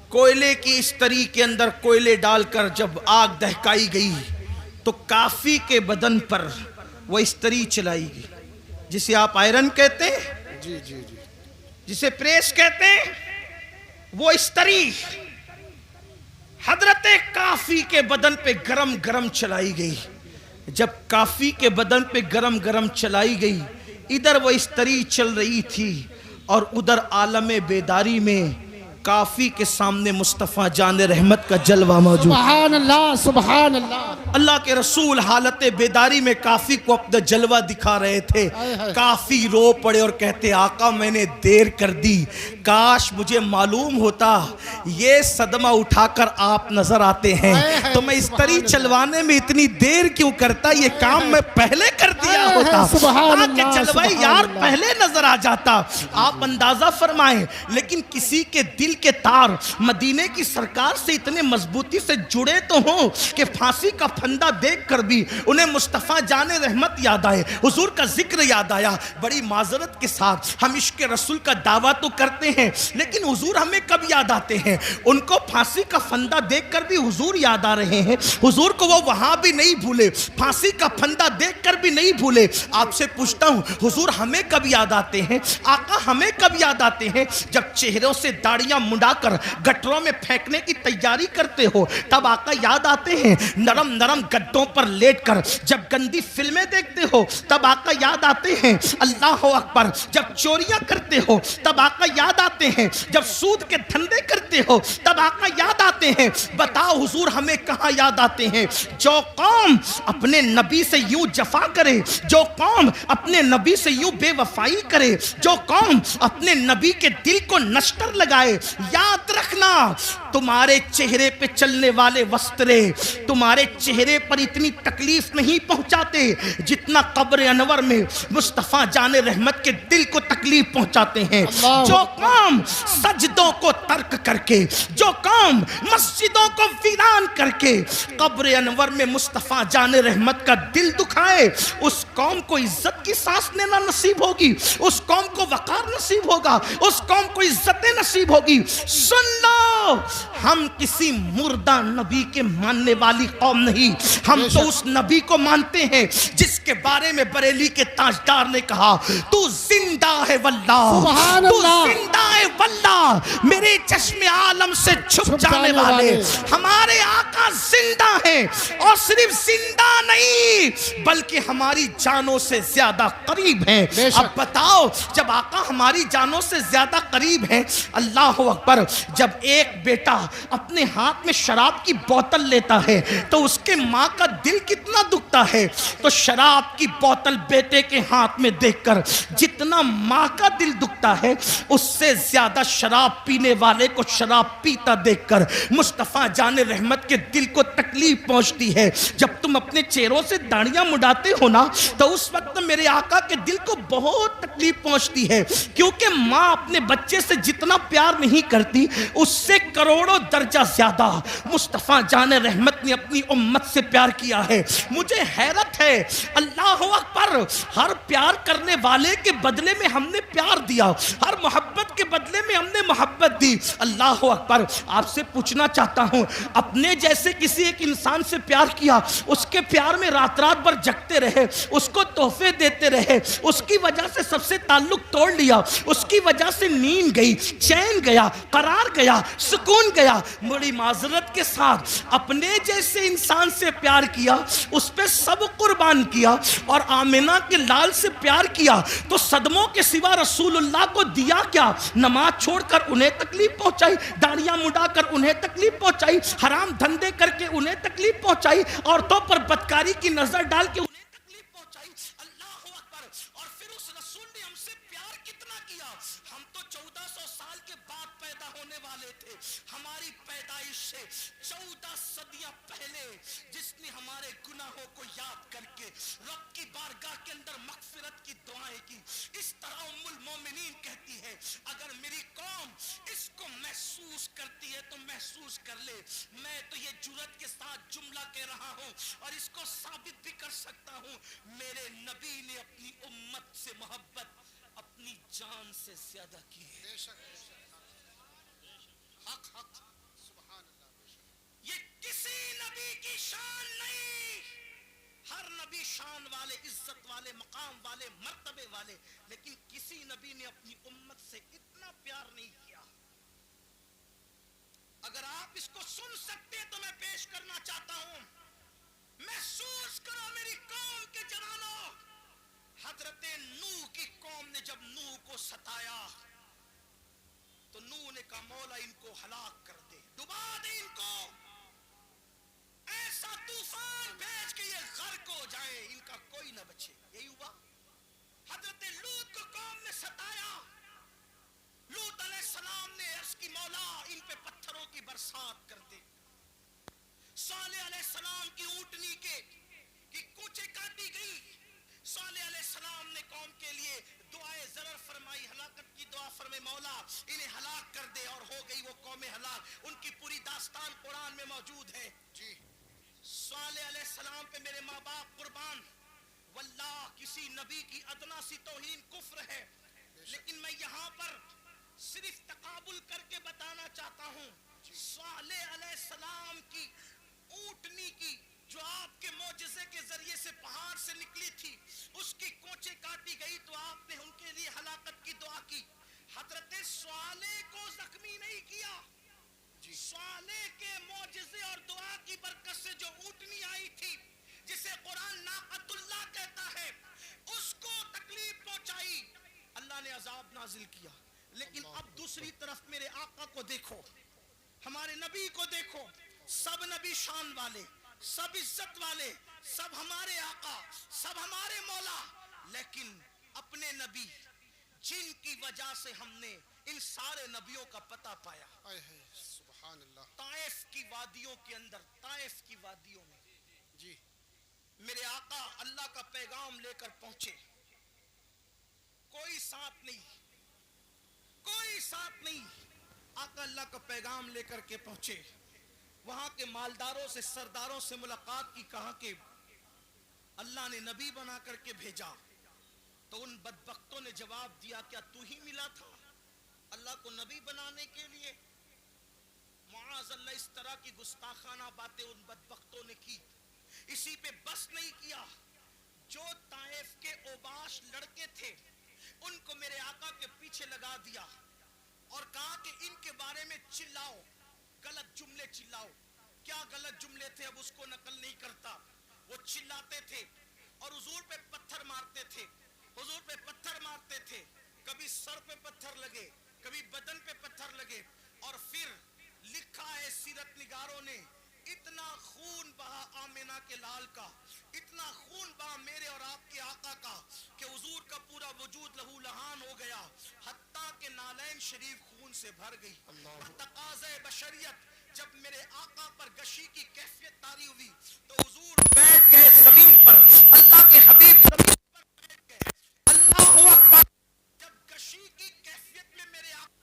کوئلے کی استری کے اندر کوئلے ڈال کر جب آگ دہکائی گئی تو کافی کے بدن پر وہ استری چلائی گئی، جسے آپ آئرن کہتے ہیں، جسے پریس کہتے ہیں، وہ استری حضرت کافی کے بدن پہ گرم گرم چلائی گئی۔ جب کافی کے بدن پہ گرم گرم چلائی گئی، ادھر وہ استری چل رہی تھی اور ادھر عالم بیداری میں کافی کے سامنے مصطفیٰ جان رحمت کا جلوہ موجود. سبحان اللہ سبحان اللہ. اللہ کے رسول حالت بیداری میں کافی کو اپنا جلوہ دکھا رہے تھے. کافی رو پڑے اور کہتے آقا میں نے دیر کر دی, کاش مجھے معلوم ہوتا یہ صدمہ اٹھا کر آپ نظر آتے ہیں تو میں اس طرح چلوانے میں اتنی دیر کیوں کرتا, یہ کام میں پہلے کر دیا ہوتا تاکہ جلوہ یار پہلے نظر آ جاتا. آپ اندازہ فرمائیں لیکن کسی کے دل کے تار مدینے کی سرکار سے اتنے مضبوطی سے جڑے تو ہوں کہ پھانسی کا پھندا دیکھ کر بھی انہیں مصطفیٰ جان رحمت یاد آئے, حضور کا ذکر یاد آیا. بڑی معذرت کے ساتھ ہم عشق رسول کا دعویٰ تو کرتے ہیں لیکن حضور ہمیں کب یاد آتے ہیں؟ ان کو پھانسی کا پھندا دیکھ کر بھی حضور یاد آ رہے ہیں. حضور کو وہ وہاں بھی نہیں بھولے, پھانسی کا پھندا دیکھ کر بھی نہیں بھولے. آپ سے پوچھتا ہوں حضور ہمیں کب یاد آتے ہیں؟ آقا ہمیں کب یاد آتے ہیں؟ جب چہروں سے داڑیاں منڈا کر گٹروں میں پھینکنے کی تیاری کرتے ہو تب آقا یاد آتے ہیں. نرم نرم گڈوں پر لیٹ کر جب گندی فلمیں دیکھتے ہو تب آقا یاد آتے ہیں. اللہ اکبر. جب چوریاں کرتے ہو تب آقا یاد آتے ہیں. جب سود کے دھندے کرتے ہو تب آقا یاد آتے ہیں. بتاؤ حضور ہمیں کہاں یاد آتے ہیں؟ جو قوم اپنے نبی سے یوں جفا کرے, جو قوم اپنے نبی سے یوں بے وفائی کرے, جو قوم اپنے نبی کے دل کو نشتر لگائے, یاد رکھنا تمہارے چہرے پہ چلنے والے وسترے تمہارے چہرے پر اتنی تکلیف نہیں پہنچاتے جتنا قبر انور میں مصطفیٰ جان رحمت کے دل کو تکلیف پہنچاتے ہیں. جو قوم سجدوں کو ترک کر کے, جو قوم مسجدوں کو ویران کر کے قبر انور میں مصطفیٰ جان رحمت کا دل دکھائے, اس قوم کو عزت کی سانس لینا نصیب ہوگی, اس قوم کو وقار نصیب ہوگا, اس قوم کو عزتیں نصیب ہوگی. سن لو ہم کسی مردہ نبی کے ماننے والی قوم نہیں, ہم تو اس نبی کو مانتے ہیں جس کے بارے میں بریلی کے تاجدار نے کہا تو زندہ ہے واللہ, تو زندہ ہے واللہ, میرے چشم عالم سے چھپ جانے والے ہمارے آقا زندہ ہیں, اور صرف زندہ نہیں بلکہ ہماری جانوں سے زیادہ قریب ہیں. اب بتاؤ جب آقا ہماری جانوں سے زیادہ قریب ہیں, اللہ اکبر, جب ایک بیٹا اپنے ہاتھ میں شراب کی بوتل لیتا ہے تو اس کے ماں کا دل کتنا دکھتا ہے, تو شراب کی بوتل بیٹے کے ہاتھ میں دیکھ کر جتنا ماں کا دل دکھتا ہے اس سے زیادہ شراب پینے والے کو شراب پیتا دیکھ کر مصطفیٰ جان رحمت کے دل کو تکلیف پہنچتی ہے. جب تم اپنے چہروں سے داڑیاں مڈاتے ہو نا تو اس وقت میرے آقا کے دل کو بہت تکلیف پہنچتی ہے, کیونکہ ماں اپنے بچے سے جتنا پیار نہیں کرتی اس سے کروڑوں درجہ زیادہ مصطفیٰ جان رحمت نے اپنی امت سے پیار کیا ہے. مجھے حیرت ہے, اللہ اکبر, ہر پیار کرنے والے کے بدلے میں ہم نے پیار دیا, ہر محبت کے بدلے میں ہم نے محبت دی. اللہ اکبر. آپ سے پوچھنا چاہتا ہوں, اپنے جیسے کسی ایک انسان سے پیار کیا, اس کے پیار میں رات رات بھر جگتے رہے, اس کو تحفے دیتے رہے, اس کی وجہ سے سب سے تعلق توڑ لیا, اس کی وجہ سے نیند گئی, چین گیا, قرار گیا, سکون گیا, بڑی معذرت کے ساتھ اپنے جیسے انسان سے پیار کیا, اس پہ سب قربان کیا, اور آمنہ کے لال سے پیار کیا تو صدموں کے سوا رسول اللہ کو دیا کیا؟ نماز چھوڑ کر انہیں تکلیف پہنچائی, داڑیاں مڈا کر انہیں تکلیف پہنچائی, حرام دھندے کر کے انہیں تکلیف پہنچائی, عورتوں پر بدکاری کی نظر ڈال کے انہیں تکلیف پہنچائی. اللہ اکبر. اور پھر اس رسول نے ہم سے پیار کتنا کیا. ہم تو 1400 سال کے بعد پیدا ہونے والے تھے, ہماری پیدائش سے 14 صدیاں پہلے جس نے ہمارے گناہوں کو یاد کر کے رب کی بارگاہ کے اندر مغفرت کی دعائیں کی. اس طرح ام المومنین کہتی ہے اگر میری قوم اس کو محسوس کرتی ہے تو محسوس کر لے. میں تو یہ جرأت کے ساتھ جملہ کہہ رہا ہوں اور اس کو ثابت بھی کر سکتا ہوں, میرے نبی نے اپنی امت سے محبت اپنی جان سے زیادہ کی ہے. حق حق. یہ کسی نبی کی شان نہیں, ہر نبی شان والے, عزت والے, مقام والے, مرتبے والے, لیکن کسی نبی نے اپنی امت سے اتنا پیار نہیں کیا. اگر آپ اس کو سن سکتے تو میں پیش کرنا چاہتا ہوں, محسوس کرو میری قوم کے جوانوں, حضرت نوح کی قوم نے جب نوح کو ستایا تو نوح نے کہا مولا ان کو ہلاک کر دے، ڈبا دے ان کو، ایسا طوفان بھیج کے یہ غرق ہو جائے، ان کا کوئی نہ بچے۔ یہی ہوا، حضرت لوط کو قوم نے ستایا، لوط علیہ السلام نے عرض کی مولا ان پہ پتھروں کی برسات کر دے۔ صالح علیہ السلام کی اونٹنی کی کوچے کاٹی گئی، صالح علیہ السلام نے قوم کے لیے دعائے ضرر فرمائی، ہلاکت کی دعا فرمائی، مولا انہیں ہلاک کر دے، اور ہو گئی وہ قوم ہلاک۔ ان کی پوری داستان قرآن میں موجود ہے۔ جی صالح علیہ السلام پہ میرے ماں باپ قربان، واللہ کسی نبی کی ادنا سی توہین کفر ہے، لیکن میں یہاں پر صرف تقابل کر کے بتانا چاہتا ہوں، صالح علیہ السلام کی اونٹنی کی جو آپ کے معجزے کے ذریعے سے پہاڑ سے نکلی تھی، اس کی کوچے کاٹی گئی تو آپ نے ان کے لیے ہلاکت کی دعا کی۔ حضرت صالح کو زخمی نہیں کیا، صالح کے معجزے اور دعا کی برکت سے جو اونٹنی آئی تھی جسے قرآن ناقۃ اللہ کہتا ہے، اس کو تکلیف پہنچائی، اللہ نے عذاب نازل کیا۔ لیکن اب دوسری طرف میرے آقا کو دیکھو، ہمارے نبی کو دیکھو، سب نبی شان والے، سب عزت والے، سب ہمارے آقا، سب ہمارے مولا، لیکن اپنے نبی جن کی وجہ سے ہم نے ان سارے نبیوں کا پتہ پایا، سبحان اللہ، طائف کی وادیوں کے اندر، طائف کی وادیوں میں جی میرے آقا اللہ کا پیغام لے کر پہنچے، کوئی ساتھ نہیں، کوئی ساتھ نہیں، آقا اللہ کا پیغام لے کر کے پہنچے، وہاں کے مالداروں سے، سرداروں سے ملاقات کی، کہا کہ اللہ نے نبی بنا کر کے بھیجا، تو ان بدبختوں نے جواب دیا کیا تو ہی ملا تھا اللہ کو نبی بنانے کے لیے؟ معاذ اللہ، اس طرح کی گستاخانہ باتیں ان بدبختوں نے کی۔ اسی پہ بس نہیں کیا، جو طائف کے اوباش لڑکے تھے ان کو میرے آقا کے پیچھے لگا دیا اور کہا کہ ان کے بارے میں چلاؤ، غلط جملے چلاؤ۔ کیا غلط جملے تھے اب اس کو نقل نہیں کرتا، وہ چلاتے تھے اور حضور پہ پتھر مارتے تھے، حضور پہ پتھر مارتے تھے، کبھی سر پہ پتھر لگے، کبھی بدن پہ پتھر لگے، اور پھر لکھا ہے سیرت نگاروں نے، اتنا خون بہا آمنہ کے لال کا، اتنا خون بہا میرے اور آپ کے آقا کا کہ حضور کا پورا وجود لہو لہان ہو گیا، حتیٰ کہ نالین شریف خون سے بھر گئی۔ تقاضۂ بشریت جب میرے آقا پر گشی کی کیفیت طاری ہوئی تو حضور بیٹھ گئے زمین پر، اللہ کے حبیب زمین پر بیٹھ گئے، اللہ اکبر۔ جب گشی کی کیفیت میں میرے آقا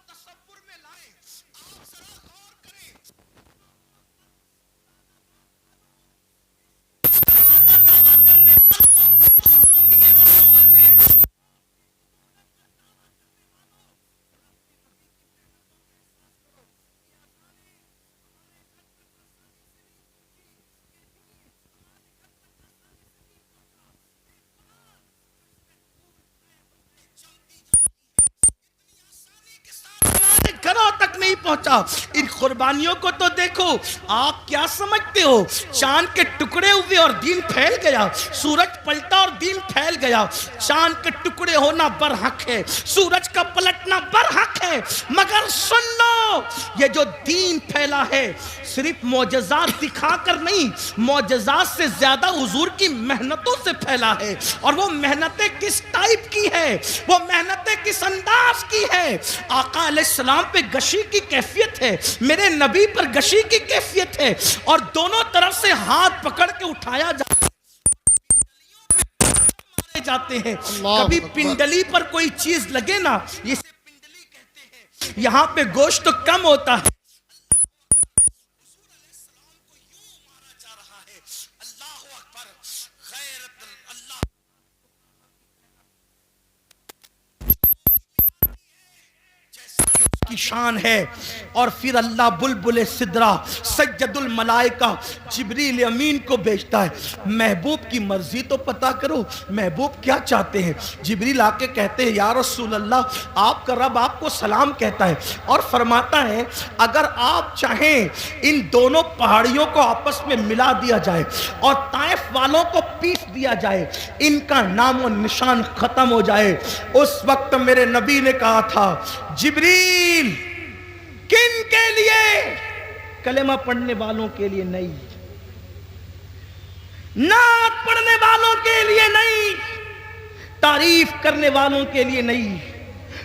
تصور میں لائیں، آپ ذرا غور کریں، گھروں تک نہیں پہنچا۔ ان قربانیوں کو تو دیکھو، آپ کیا سمجھتے ہو چاند کے ٹکڑے ہوئے اور دین پھیل گیا، سورج پلٹا اور دین پھیل گیا؟ چاند کے ٹکڑے ہونا برحق ہے، سورج کا پلٹنا برحق ہے، مگر سن لو یہ جو دین پھیلا ہے صرف معجزات دکھا کر نہیں، معجزات سے زیادہ حضور کی محنتوں سے پھیلا ہے۔ اور وہ محنتیں کس ٹائپ کی ہے، وہ محنتیں کس انداز کی ہے؟ آقا علیہ السلام پہ گشی کی کیفیت ہے، میرے نبی پر گشی کی کیفیت ہے، اور دونوں طرف سے ہاتھ پکڑ کے اٹھایا جاتے ہیں۔ کبھی پنڈلی پر کوئی چیز لگے نا، اسے پنڈلی کہتے ہیں، یہاں پہ گوشت کم ہوتا ہے، اللہ اکبر، غیرت اللہ جیسا کہ اس کی کی شان ہے. اور پھر اللہ بلبل سدرہ سید الملائکہ جبریل امین کو بھیجتا ہے. محبوب کی مرضی تو پتا کرو, محبوب کیا چاہتے ہیں. جبریل آ کے کہتے ہیں یا رسول اللہ آپ کا رب آپ کو سلام کہتا ہے, اور فرماتا ہے اگر آپ چاہیں ان دونوں پہاڑیوں کو آپس میں ملا دیا جائے اور طائف والوں کو پیس دیا جائے, ان کا نام و نشان ختم ہو جائے. اس وقت میرے نبی نے کہا تھا جبریل کن کے لیے؟ کلمہ پڑھنے والوں کے لیے نہیں, نعت پڑھنے والوں کے لیے نہیں, تعریف کرنے والوں کے لیے نہیں,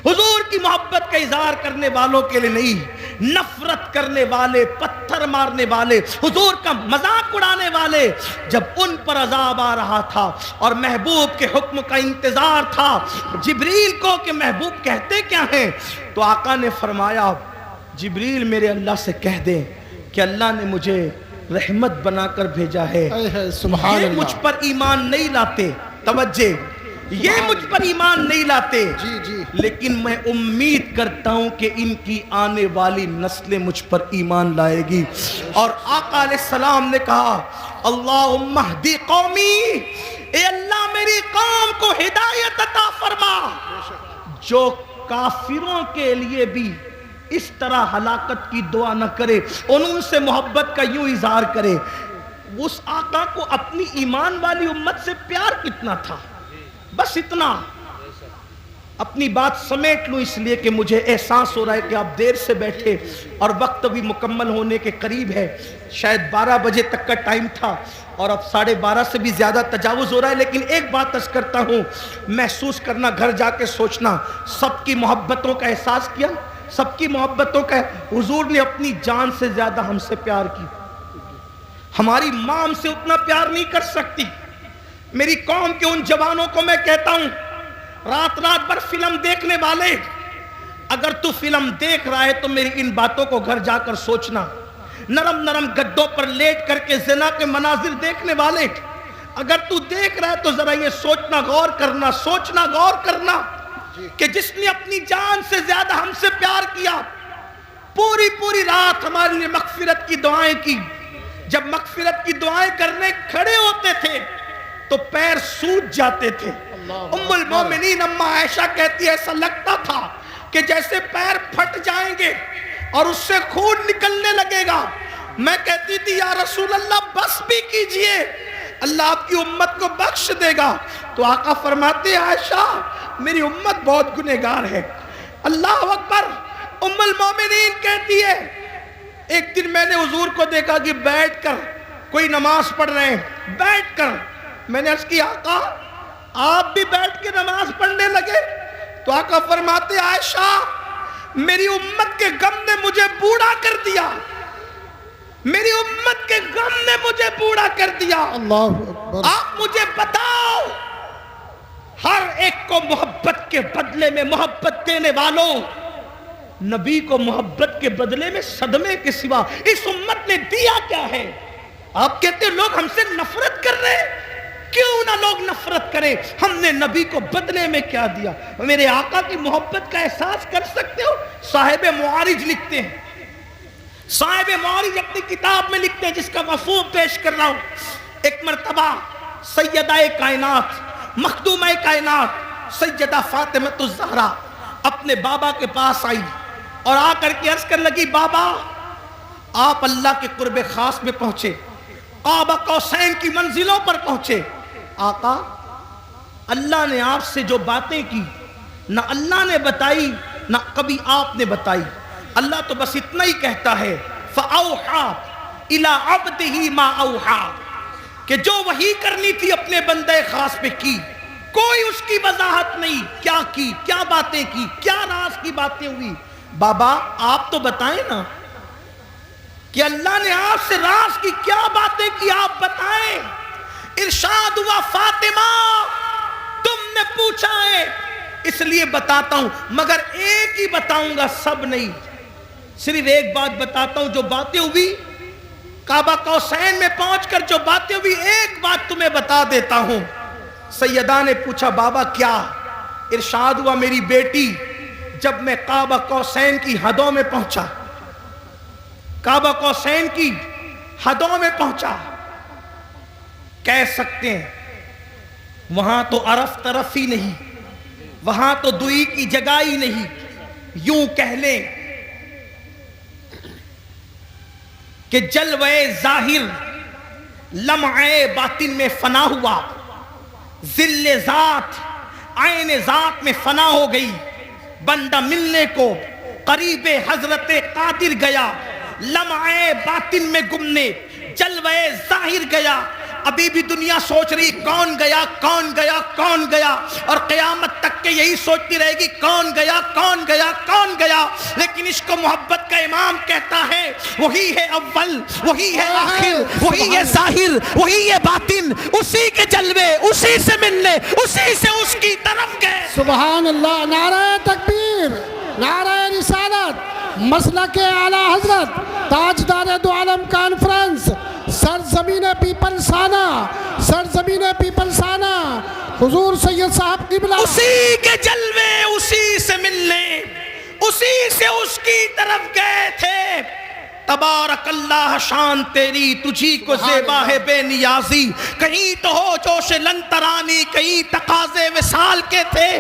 حضور کی محبت کا اظہار کرنے والوں کے لیے نہیں, نفرت کرنے والے, پتھر مارنے والے, حضور کا مذاق اڑانے والے. جب ان پر عذاب آ رہا تھا اور محبوب کے حکم کا انتظار تھا جبریل کو کہ محبوب کہتے کیا ہیں, تو آقا نے فرمایا جبریل میرے اللہ سے کہہ دیں کہ اللہ نے مجھے رحمت بنا کر بھیجا ہے. سبحان یہ اللہ. مجھ پر ایمان نہیں لاتے, توجہ, یہ مجھ پر ایمان نہیں لاتے, جی. لیکن میں امید کرتا ہوں کہ ان کی آنے والی نسلیں مجھ پر ایمان لائے گی. اور آقا علیہ السلام نے کہا اللہم اہدی قومی, اے اللہ میری قوم کو ہدایت عطا فرما جو کافروں کے لیے بھی اس طرح ہلاکت کی دعا نہ کرے, ان سے محبت کا یوں اظہار کرے. اس آقا کو اپنی ایمان والی امت سے پیار کتنا تھا, بس اتنا. اپنی بات سمیٹ لوں اس لیے کہ مجھے احساس ہو رہا ہے کہ آپ دیر سے بیٹھے اور وقت بھی مکمل ہونے کے قریب ہے. شاید 12 بجے تک کا ٹائم تھا اور اب 12:30 سے بھی زیادہ تجاوز ہو رہا ہے. لیکن ایک بات عرض کرتا ہوں, محسوس کرنا, گھر جا کے سوچنا, سب کی محبتوں کا احساس کیا, سب کی محبتوں کا. حضور نے اپنی جان سے زیادہ ہم سے پیار کی, ہماری ماں ہم سے اتنا پیار نہیں کر سکتی. میری قوم کے ان جوانوں کو میں کہتا ہوں, رات بھر فلم دیکھنے والے, اگر تو فلم دیکھ رہا ہے تو میری ان باتوں کو گھر جا کر سوچنا. نرم گدوں پر لیٹ کر کے زنا کے مناظر دیکھنے والے, اگر تو دیکھ رہا ہے تو ذرا یہ سوچنا, غور کرنا, سوچنا, غور کرنا کہ جس نے اپنی جان سے زیادہ ہم سے پیار کیا, پوری رات ہمارے لیے مغفرت کی دعائیں کی. جب مغفرت کی دعائیں کرنے کھڑے ہوتے تھے تو پیر سوج جاتے تھے. ام المومنین اما عائشہ کہتی ہے ایسا لگتا تھا کہ جیسے پیر پھٹ جائیں گے اور اس سے خون نکلنے لگے گا. میں کہتی تھی یا رسول اللہ بس بھی کیجئے, اللہ آپ کی امت کو بخش دے گا. تو آقا فرماتے ہیں عائشہ میری امت بہت گنہگار ہے. اللہ اکبر. ام المومنین کہتی ہے ایک دن میں نے حضور کو دیکھا کہ بیٹھ کر کوئی نماز پڑھ رہے ہیں, بیٹھ کر. میں نے عرض کی آقا آپ بھی بیٹھ کے نماز پڑھنے لگے؟ تو آقا فرماتے عائشہ میری امت کے غم نے مجھے بوڑھا کر دیا, میری امت کے غم نے مجھے بوڑھا کر دیا. اللہ اکبر. آپ مجھے بتاؤ, ہر ایک کو محبت کے بدلے میں محبت دینے والوں, نبی کو محبت کے بدلے میں صدمے کے سوا اس امت نے دیا کیا ہے؟ آپ کہتے ہیں لوگ ہم سے نفرت کر رہے ہیں, کیوں نہ لوگ نفرت کریں, ہم نے نبی کو بدلے میں کیا دیا. میرے آقا کی محبت کا احساس کر سکتے ہو. صاحب معارج لکھتے ہیں, صاحب معارج اپنی کتاب میں لکھتے ہیں جس کا مفہوم پیش کر رہا ہوں. ایک مرتبہ سیدہ کائنات مخدومہ کائنات سیدہ فاطمہ الزہرا اپنے بابا کے پاس آئی اور آ کر کے عرض کر لگی بابا آپ اللہ کے قرب خاص میں پہنچے, قاب قوسین کی منزلوں پر پہنچے. آقا اللہ نے آپ سے جو باتیں کی نہ اللہ نے بتائی نہ کبھی آپ نے بتائی. اللہ تو بس اتنا ہی کہتا ہے فَأَوْحَا إِلَىٰ عَبْدِهِ مَا أَوْحَا, کہ جو وحی کرنی تھی اپنے بندے خاص پہ کی, کوئی اس کی وضاحت نہیں. کیا کی, کیا باتیں کی, کیا راز کی باتیں ہوئی. بابا آپ تو بتائیں نا کہ اللہ نے آپ سے راز کی کیا باتیں کی, آپ بتائیں. ارشاد ہوا فاطمہ تم نے پوچھا ہے اس لیے بتاتا ہوں, مگر ایک ہی بتاؤں گا, سب نہیں. صرف ایک بات بتاتا ہوں, جو باتیں ہوئی کعبہ قوسین میں پہنچ کر جو باتیں ہوئی, ایک بات تمہیں بتا دیتا ہوں. سیدہ نے پوچھا بابا کیا؟ ارشاد ہوا میری بیٹی جب میں کعبہ قوسین کی حدوں میں پہنچا، کعبہ قوسین کی حدوں میں پہنچا، کہہ سکتے ہیں وہاں تو عرف طرف ہی نہیں، وہاں تو دوئی کی جگہ ہی نہیں، یوں کہہ لیں کہ جلوہ ظاہر لمعے باطن میں فنا ہوا، ذل ذات عین ذات میں فنا ہو گئی، بندہ ملنے کو قریب حضرت قادر گیا، لمعے باطن میں گمنے جلوہ ظاہر گیا۔ ابھی بھی دنیا سوچ رہی کون گیا کون گیا کون گیا، اور قیامت تک کے یہی سوچتی رہے گی کون گیا کون گیا کون گیا، لیکن عشق و محبت کا امام کہتا ہے وہی ہے اول، وہی ہے آخر، وہی ہے ظاہر، وہی ہے باطن، اسی کے جلوے، اسی سے ملنے، اسی سے اس کی طرف گئے۔ سبحان اللہ، نعرہ تکبیر، نعرہ رسالت، مسلک اعلی حضرت تاجدار دو عالم کانفرنس، سرزمین پیپلسانہ، سرزمین پیپلسانہ، حضور سید صاحب قبلہ، اسی کے جلوے، اسی سے ملنے، اسی سے اس کی طرف گئے تھے۔ تبارک اللہ شان تیری، تجھی کو زیبا ہے بے نیازی، کہیں تو ہو جوش لن ترانی، کہیں تقاضے وصال کے تھے،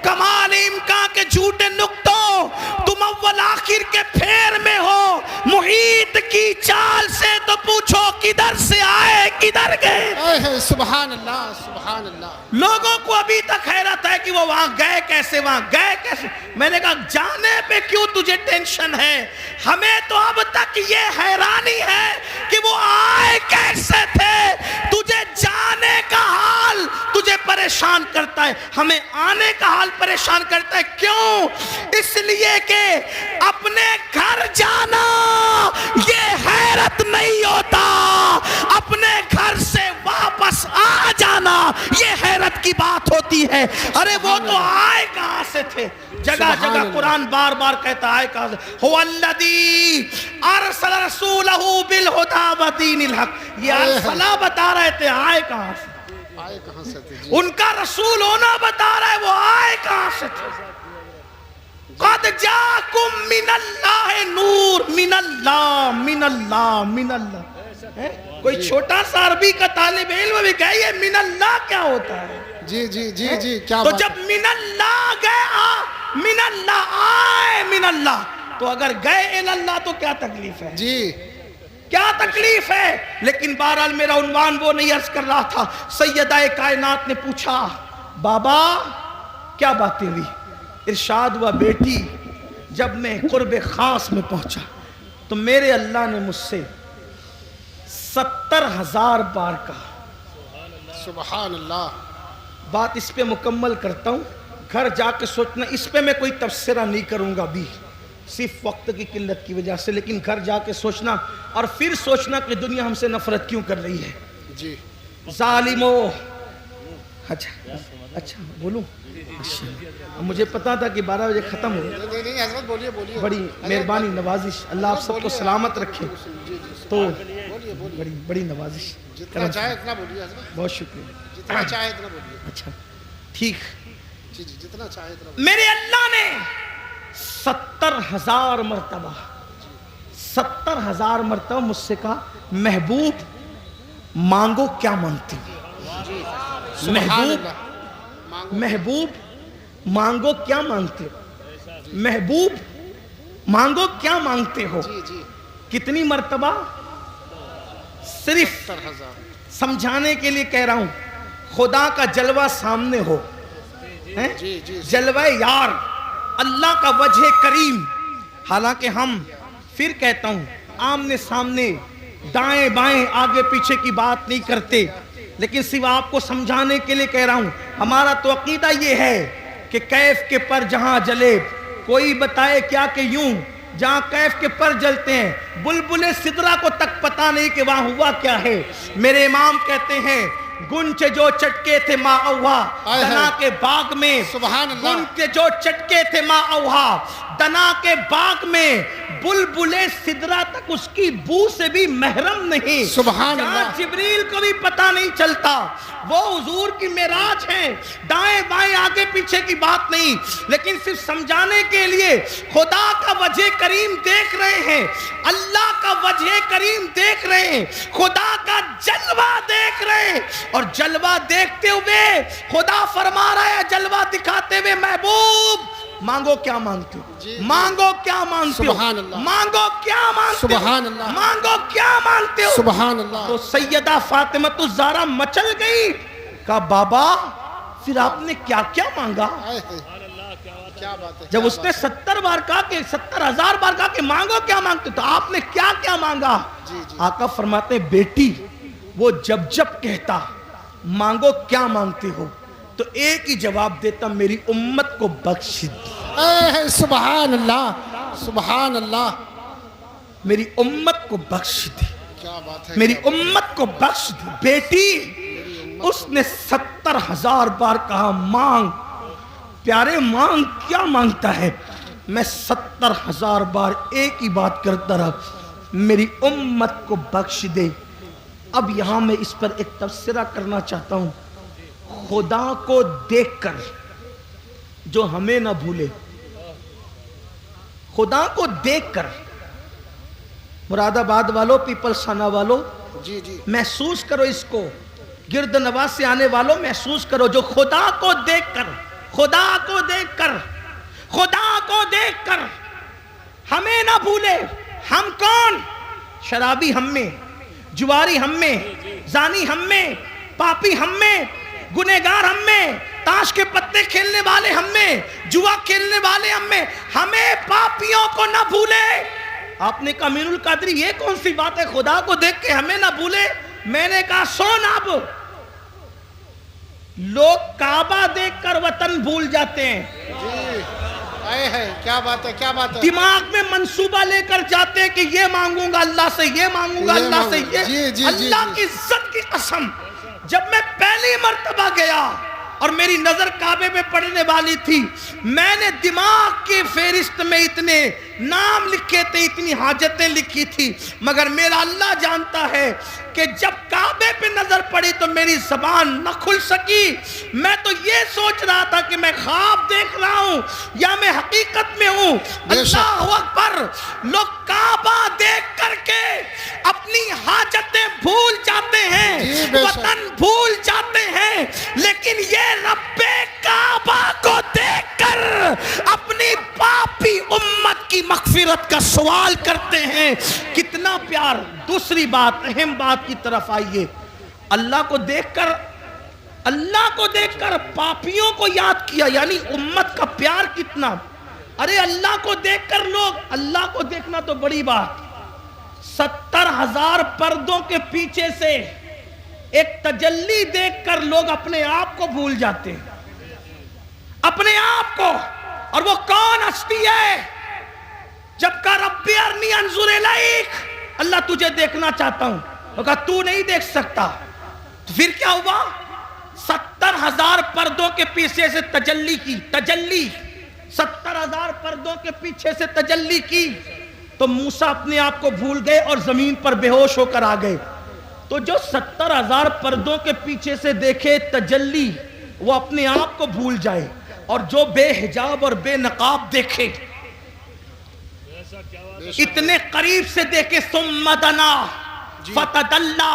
کمال امکان کے جھوٹے نقطوں، تم اول آخر کے پھیر میں ہو، محیط کی چال سے تو پوچھو کدھر سے آئے کدھر گئے۔ سبحان اللہ، سبحان اللہ۔ لوگوں کو ابھی تک حیرت ہے کہ وہ وہاں گئے کیسے، وہاں گئے کیسے۔ میں نے کہا جانے پہ کیوں تجھے ٹینشن ہے، ہمیں تو اب تک یہ حیرانی ہے کہ وہ آئے کیسے تھے۔ تجھے جانے کا حال تجھے پریشان کرتا ہے، ہمیں آنے کا حال پریشان کرتا ہے۔ کیوں؟ اس لیے کہ اپنے گھر جانا یہ حیرت نہیں ہوتا، اپنے گھر سے واپس آ جانا یہ حیرت کی بات ہوتی ہے۔ ارے وہ تو آئے کہاں سے تھے؟ جگہ جگہ قرآن بار بار کہتا ہے کہاں سے، هو الذی ارسل رسولہ بالہدی ودین الحق۔ یہ ارسلہ بتا رہے تھے آئے کہاں سے، آئے کہاں سے تھے؟ ان کا رسول ہونا بتا رہا ہے، وہ آئے کہاں سے تھے۔ قد جاکم من اللہ نور، من اللہ من اللہ من اللہ۔ کوئی چھوٹا سا عربی کا طالب علم بھی کہے یہ من اللہ کیا ہوتا ہے؟ جی جی جی جی، کیا تو بات جب من اللہ گئے، من اللہ آئے، من اللہ، تو اگر گئے اللہ تو کیا تکلیف ہے؟ جی، کیا تکلیف ہے؟ لیکن بہرحال میرا عنوان وہ نہیں عرض کر رہا تھا۔ سیدہ کائنات نے پوچھا بابا کیا باتیں ہوئی؟ ارشاد ہوا بیٹی جب میں قرب خاص میں پہنچا تو میرے اللہ نے مجھ سے 70,000 بار کہا۔ سبحان اللہ۔ بات اس پہ مکمل کرتا ہوں، گھر جا کے سوچنا، اس پہ میں کوئی تبصرہ نہیں کروں گا ابھی صرف وقت کی قلت کی وجہ سے، لیکن گھر جا کے سوچنا اور پھر سوچنا کہ دنیا ہم سے نفرت کیوں کر رہی ہے۔ جی، ظالمو، اچھا بولوں؟ اب مجھے پتا تھا کہ 12 بجے ختم ہو گیا۔ نہیں حضرت، بولیے بولیے۔ بڑی مہربانی نوازش، اللہ آپ سب کو سلامت رکھے، تو بڑی نوازش، جتنا چاہے اتنا بولیے حضرت، بہت شکریہ۔ جتنا چاہے اتنا بولیے۔ اچھا ٹھیک، جی جی، جتنا چاہے اتنا بولیے۔ میرے اللہ نے 70,000 مرتبہ 70,000 مرتبہ مجھ سے کہا محبوب مانگو کیا مانگتے ہو؟ محبوب مانگو کیا مانگتے ہو؟ محبوب مانگو کیا مانگتے ہو؟ جی جی، کتنی مرتبہ؟ صرف 70,000۔ سمجھانے کے لیے کہہ رہا ہوں، خدا کا جلوہ سامنے ہو، جی جی، جلوہ یار، اللہ کا وجہ کریم، حالانکہ ہم پھر کہتا ہوں آمنے سامنے دائیں بائیں آگے پیچھے کی بات نہیں کرتے، لیکن صرف آپ کو سمجھانے کے لیے کہہ رہا ہوں، ہمارا تو عقیدہ یہ ہے کہ کیف کے پر جہاں جلے کوئی بتائے کیا کہ یوں، جہاں کیف کے پر جلتے ہیں بلبل سدرہ کو تک پتہ نہیں کہ وہاں ہوا کیا ہے۔ میرے امام کہتے ہیں گنچے جو چٹکے تھے ماں اوہا دنا کے باغ میں، سبحان اللہ۔ گنچے جو چٹکے تھے ماں اوہا دنا کے باغ میں بلبلے سدرہ تک اس کی بو سے بھی محرم نہیں. سبحان جہاں اللہ. جبریل کو بھی پتہ نہیں چلتا. وہ حضور کی معراج ہے, دائیں بائیں آگے پیچھے کی بات نہیں, لیکن صرف سمجھانے کے لیے خدا کا وجہ کریم دیکھ رہے ہیں, اللہ کا وجہ کریم دیکھ رہے ہیں, خدا کا جلوہ دیکھ رہے ہیں, اور جلوہ دیکھتے ہوئے خدا فرما رہا ہے, جلوہ دکھاتے ہوئے, محبوب مانگو کیا مانگتے ہو, مانگو کیا مانگتے ہو, سبحان اللہ. مانگو کیا مانگتے ہو, سبحان اللہ. مانگو کیا مانگتے ہو. سبحان اللہ. تو سیدہ فاطمہ الزہرا مچل گئی, کہا بابا پھر آپ نے کیا کیا مانگا. آئے ہائے. کیا بات ہے. جب اس نے 70 بار کہا کہ 70,000 بار کہا کہ مانگو کیا مانگتے تو آپ نے کیا کیا مانگا. آقا فرماتے ہیں بیٹی وہ جب جب کہتا مانگو کیا مانگتے ہو تو ایک ہی جواب دیتا, میری امت کو بخش دے. اے سبحان اللہ. سبحان اللہ. میری امت کو بخش دے, کیا بات ہے. میری امت کو بخش دے. بیٹی اس نے 70,000 بار کہا مانگ. پیارے مانگ کیا مانگتا ہے. میں 70,000 بار ایک ہی بات کرتا رہا, میری امت کو بخش دے. اب یہاں میں اس پر ایک تبصرہ کرنا چاہتا ہوں. خدا کو دیکھ کر جو ہمیں نہ بھولے, خدا کو دیکھ کر, مراد آباد والوں, پیپلز خانہ والوں, جی جی محسوس کرو اس کو, گرد نواز سے آنے والوں محسوس کرو, جو خدا کو دیکھ کر, خدا کو دیکھ کر, خدا کو دیکھ کر ہمیں نہ بھولے. ہم کون؟ شرابی ہم میں, جواری ہم میں, زانی ہم میں, پاپی ہم میں, گنہگار ہم میں, تاش کے پتے کھیلنے والے ہم میں, جوا کھیلنے والے ہم میں. ہمیں پاپیوں کو نہ بھولے. آپ نے کہا امین القادری یہ کون سی بات ہے, خدا کو دیکھ کے ہمیں نہ بھولے. میں نے کہا سن, اب لوگ کعبہ دیکھ کر وطن بھول جاتے ہیں, جی. آئے ہے. کیا بات ہے. کیا بات ہے. دماغ میں منصوبہ لے کر جاتے ہیں کہ یہ مانگوں گا اللہ سے, یہ مانگوں گا اللہ سے, یہ اللہ کی عزت کی قسم. جب میں پہلی مرتبہ گیا اور میری نظر کعبے میں پڑنے والی تھی, میں نے دماغ کی فہرست میں اتنے نام لکھے تھے, اتنی حاجتیں لکھی تھی, مگر میرا اللہ جانتا ہے کہ جب کعبے پہ نظر پڑی تو میری زبان نہ کھل سکی. میں تو یہ سوچ رہا تھا کہ میں خواب دیکھ رہا ہوں یا میں حقیقت میں ہوں. اللہ اکبر. لوگ کعبہ دیکھ کر کے اپنی حاجتیں بھول جاتے ہیں, وطن بھول جاتے ہیں, لیکن یہ رب کعبہ کو دیکھ کر اپنی پاپی امت کی مغفرت کا سوال کرتے ہیں. کتنا پیار. دوسری بات, اہم بات کی طرف آئیے. اللہ کو دیکھ کر, اللہ کو دیکھ کر پاپیوں کو یاد کیا, یعنی امت کا پیار کتنا. ارے اللہ کو دیکھ کر لوگ, اللہ کو دیکھنا تو بڑی بات, 70,000 پردوں کے پیچھے سے ایک تجلی دیکھ کر لوگ اپنے آپ کو بھول جاتے ہیں, اپنے آپ کو. اور وہ کون ہستی ہے؟ جب کہا رب ارنی انظر الیک, اللہ تجھے دیکھنا چاہتا ہوں, وہ کہا تو نہیں دیکھ سکتا. تو پھر کیا ہوا؟ 70,000 پردوں کے پیچھے سے تجلی کی, تجلی 70,000 پردوں کے پیچھے سے تجلی کی تو موسیٰ اپنے آپ کو بھول گئے اور زمین پر بے ہوش ہو کر آ گئے. تو جو 70,000 پردوں کے پیچھے سے دیکھے تجلی وہ اپنے آپ کو بھول جائے, اور جو بے حجاب اور بے نقاب دیکھے, اتنے قریب سے دیکھے, ثم دنا فتدلی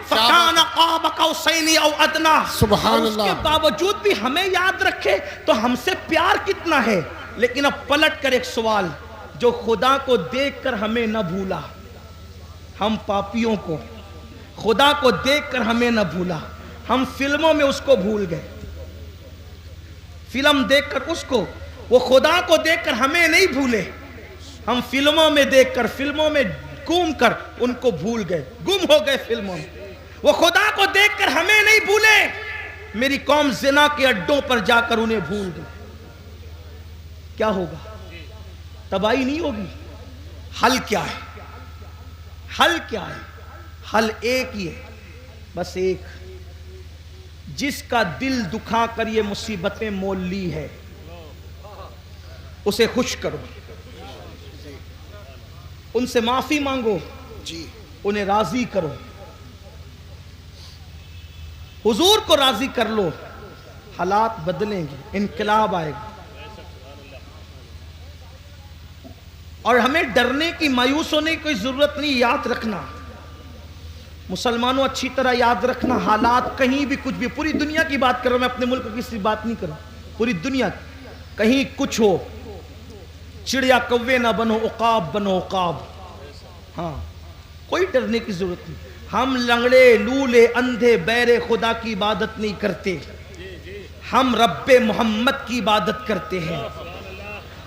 فکان قاب قوسین او ادنی, سبحان اس کے اللہ. باوجود بھی ہمیں یاد رکھے تو ہم سے پیار کتنا ہے. لیکن اب پلٹ کر ایک سوال, جو خدا کو دیکھ کر ہمیں نہ بھولا, ہم پاپیوں کو, خدا کو دیکھ کر ہمیں نہ بھولا, ہم فلموں میں اس کو بھول گئے, فلم دیکھ کر اس کو, وہ خدا کو دیکھ کر ہمیں نہیں بھولے, ہم فلموں میں دیکھ کر, فلموں میں گھوم کر ان کو بھول گئے, گم ہو گئے فلموں میں. وہ خدا کو دیکھ کر ہمیں نہیں بھولے, میری قوم زنا کے اڈوں پر جا کر انہیں بھول گئی. کیا ہوگا؟ تباہی نہیں ہوگی. حل کیا ہے؟ حل کیا ہے؟ حل ایک ہی ہے, بس ایک. جس کا دل دکھا کر یہ مصیبتیں مول لی ہے, اسے خوش کرو، ان سے معافی مانگو، جی انہیں راضی کرو، حضور کو راضی کر لو، حالات بدلیں گے، انقلاب آئے گا۔ اور ہمیں ڈرنے کی، مایوس ہونے کی کوئی ضرورت نہیں۔ یاد رکھنا مسلمانوں، اچھی طرح یاد رکھنا، حالات کہیں بھی کچھ بھی، پوری دنیا کی بات کر رہا ہوں میں، اپنے ملک کی کسی بات نہیں کر رہا، پوری دنیا کہیں کچھ ہو، چڑیا کوے نہ بنو، عقاب بنو عقاب۔ ہاں، کوئی ڈرنے کی ضرورت نہیں۔ ہم لنگڑے، لولے، اندھے، بہرے خدا کی عبادت نہیں کرتے، ہم رب محمد کی عبادت کرتے ہیں۔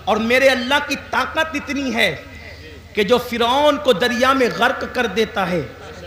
اور میرے اللہ کی طاقت اتنی ہے کہ جو فرعون کو دریا میں غرق کر دیتا ہے،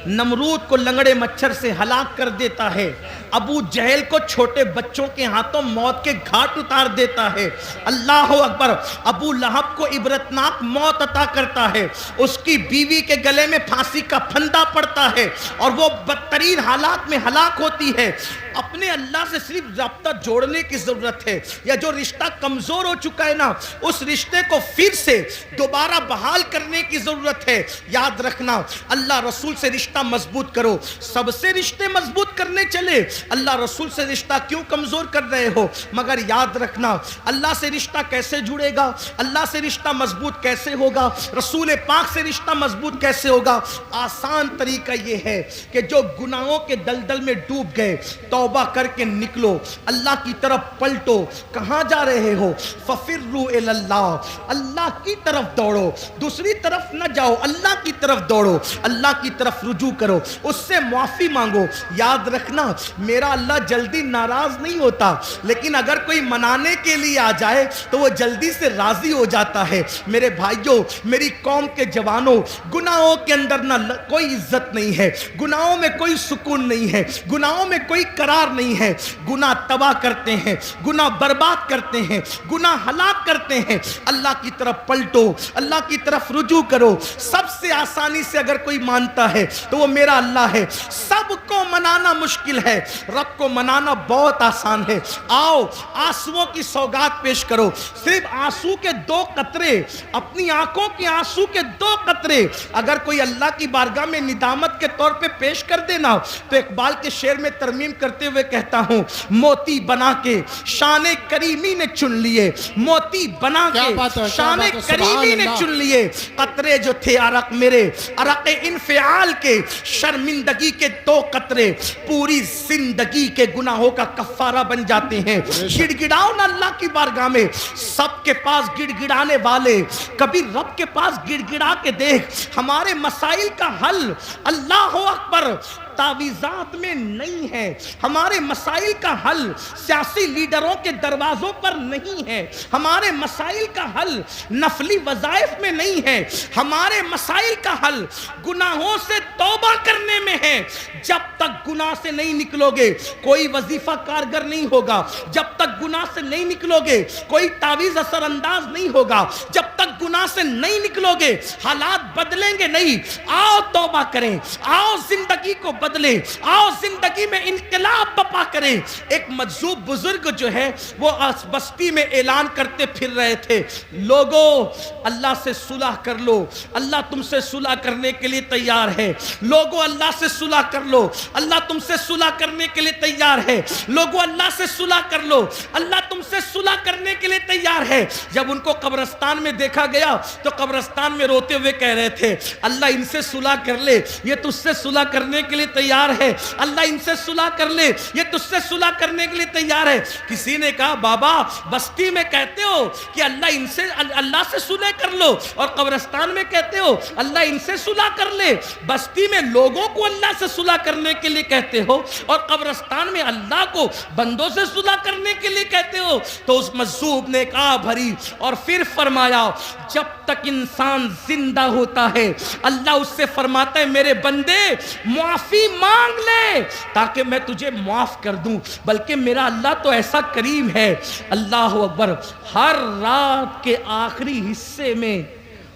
نمرود کو لنگڑے مچھر سے ہلاک کر دیتا ہے، ابو جہل کو چھوٹے بچوں کے ہاتھوں موت کے گھاٹ اتار دیتا ہے، اللہ اکبر، ابو لہب کو عبرتناک موت عطا کرتا ہے، اس کی بیوی کے گلے میں پھانسی کا پھندا پڑتا ہے اور وہ بدترین حالات میں ہلاک ہوتی ہے۔ اپنے اللہ سے صرف رابطہ جوڑنے کی ضرورت ہے، یا جو رشتہ کمزور ہو چکا ہے نا، اس رشتے کو پھر سے دوبارہ بحال کرنے کی ضرورت ہے۔ یاد رکھنا، اللہ رسول سے رشتہ مضبوط کرو، سب سے رشتے مضبوط کرنے چلے، اللہ رسول سے رشتہ کیوں کمزور کر رہے ہو؟ مگر یاد رکھنا، اللہ سے رشتہ کیسے جڑے گا، اللہ سے رشتہ مضبوط کیسے ہوگا، رسول پاک سے رشتہ مضبوط کیسے ہوگا؟ آسان طریقہ یہ ہے کہ جو گناہوں کے دلدل میں ڈوب گئے، توبہ کر کے نکلو، اللہ کی طرف پلٹو۔ کہاں جا رہے ہو؟ ففروا الی اللہ، اللہ کی طرف دوڑو، دوسری طرف نہ جاؤ، اللہ کی طرف دوڑو، اللہ کی طرف رجوع کرو، اس سے معافی مانگو۔ یاد رکھنا، میرا اللہ جلدی ناراض نہیں ہوتا، لیکن اگر کوئی منانے کے لیے آ جائے تو وہ جلدی سے راضی ہو جاتا ہے۔ میرے بھائیوں، میری قوم کے جوانوں، گناہوں کے اندر نہ کوئی عزت نہیں ہے، گناہوں میں کوئی سکون نہیں ہے، گناہوں میں کوئی قرار نہیں ہے، گناہ تباہ کرتے ہیں، گناہ برباد کرتے ہیں، گناہ ہلاک کرتے ہیں۔ اللہ کی طرف پلٹو، اللہ کی طرف رجوع کرو۔ سب سے آسانی سے اگر کوئی مانتا ہے تو وہ میرا اللہ ہے۔ سب کو منانا مشکل ہے، رب کو منانا بہت آسان ہے۔ آؤ، آنسوؤں کی سوگات پیش کرو، صرف آنسو کے 2 قطرے، اپنی آنکھوں کی آنسو کے 2 قطرے اگر کوئی اللہ کی بارگاہ میں ندامت کے طور پہ پیش کر دینا، تو اقبال کے شعر میں ترمیم کرتے ہوئے کہتا ہوں، موتی بنا کے شان کریمی نے چن لیے، موتی بنا کے شان کریمی نے چن لیے، قطرے جو تھے عرق میرے، عرق انفعال کے، شرمندگی کے 2 قطرے پوری زندگی کے گناہوں کا کفارہ بن جاتے ہیں۔ گڑ گڑاؤ نا اللہ کی بارگاہ میں، سب کے پاس گڑ گڑانے والے، کبھی رب کے پاس گڑ گڑا کے دیکھ، ہمارے مسائل کا حل اللہ اکبر تعویذات میں نہیں ہے، ہمارے مسائل کا حل سیاسی لیڈروں کے دروازوں پر نہیں ہے، ہمارے مسائل کا حل نفلی وظائف میں نہیں ہے، ہمارے مسائل کا حل گناہوں سے توبہ کرنے میں ہے۔ جب تک گناہ سے نہیں نکلو گے کوئی وظیفہ کارگر نہیں ہوگا، جب تک گناہ سے نہیں نکلو گے کوئی تعویذ اثر انداز نہیں ہوگا، جب تک گناہ سے نہیں نکلو گے حالات بدلیں گے نہیں۔ آؤ توبہ کریں، آؤ زندگی کو بدلیں، آؤ زندگی میں انقلاب بپا کریں۔ ایک مجذوب بزرگ جو ہے وہ بستی میں اعلان کرتے پھر رہے تھے، لوگو اللہ سے صلح کر لو، اللہ تم سے صلح کرنے کے لیے تیار ہے، لوگو اللہ سے صلح کر لو، اللہ تم سے صلح کرنے کے لیے تیار ہے، لوگو اللہ سے صلح کر لو، اللہ تم سے صلح کرنے کے لیے تیار ہے۔ جب ان کو قبرستان میں دیکھا گیا تو قبرستان میں روتے ہوئے کہہ رہے تھے، اللہ ان سے صلح کر لے، یہ تجھ سے صلح کرنے کے لیے تیار ہے، اللہ ان سے صلح کر لے، یہ تجھ سے صلح کرنے کے لیے تیار ہے۔ کسی نے کہا، بابا بستی میں کہتے ہو کہ اللہ سے صلح کر لو، اور قبرستان میں کہتے ہو اللہ ان سے صلح کر لے، بستی میں لوگوں کو اللہ سے صلح کرنے کے لیے کہتے ہو اور قبرستان میں اللہ کو بندوں سے صلح کرنے کے لیے کہتے ہو۔ تو اس مجذوب نے کہا بھری اور پھر فرمایا، جب تک انسان زندہ ہوتا ہے اللہ اس سے فرماتا ہے میرے بندے معافی مانگ لے تاکہ میں تجھے معاف کر دوں، بلکہ میرا اللہ تو ایسا کریم ہے۔ اللہ اکبر، ہر رات کے آخری حصے میں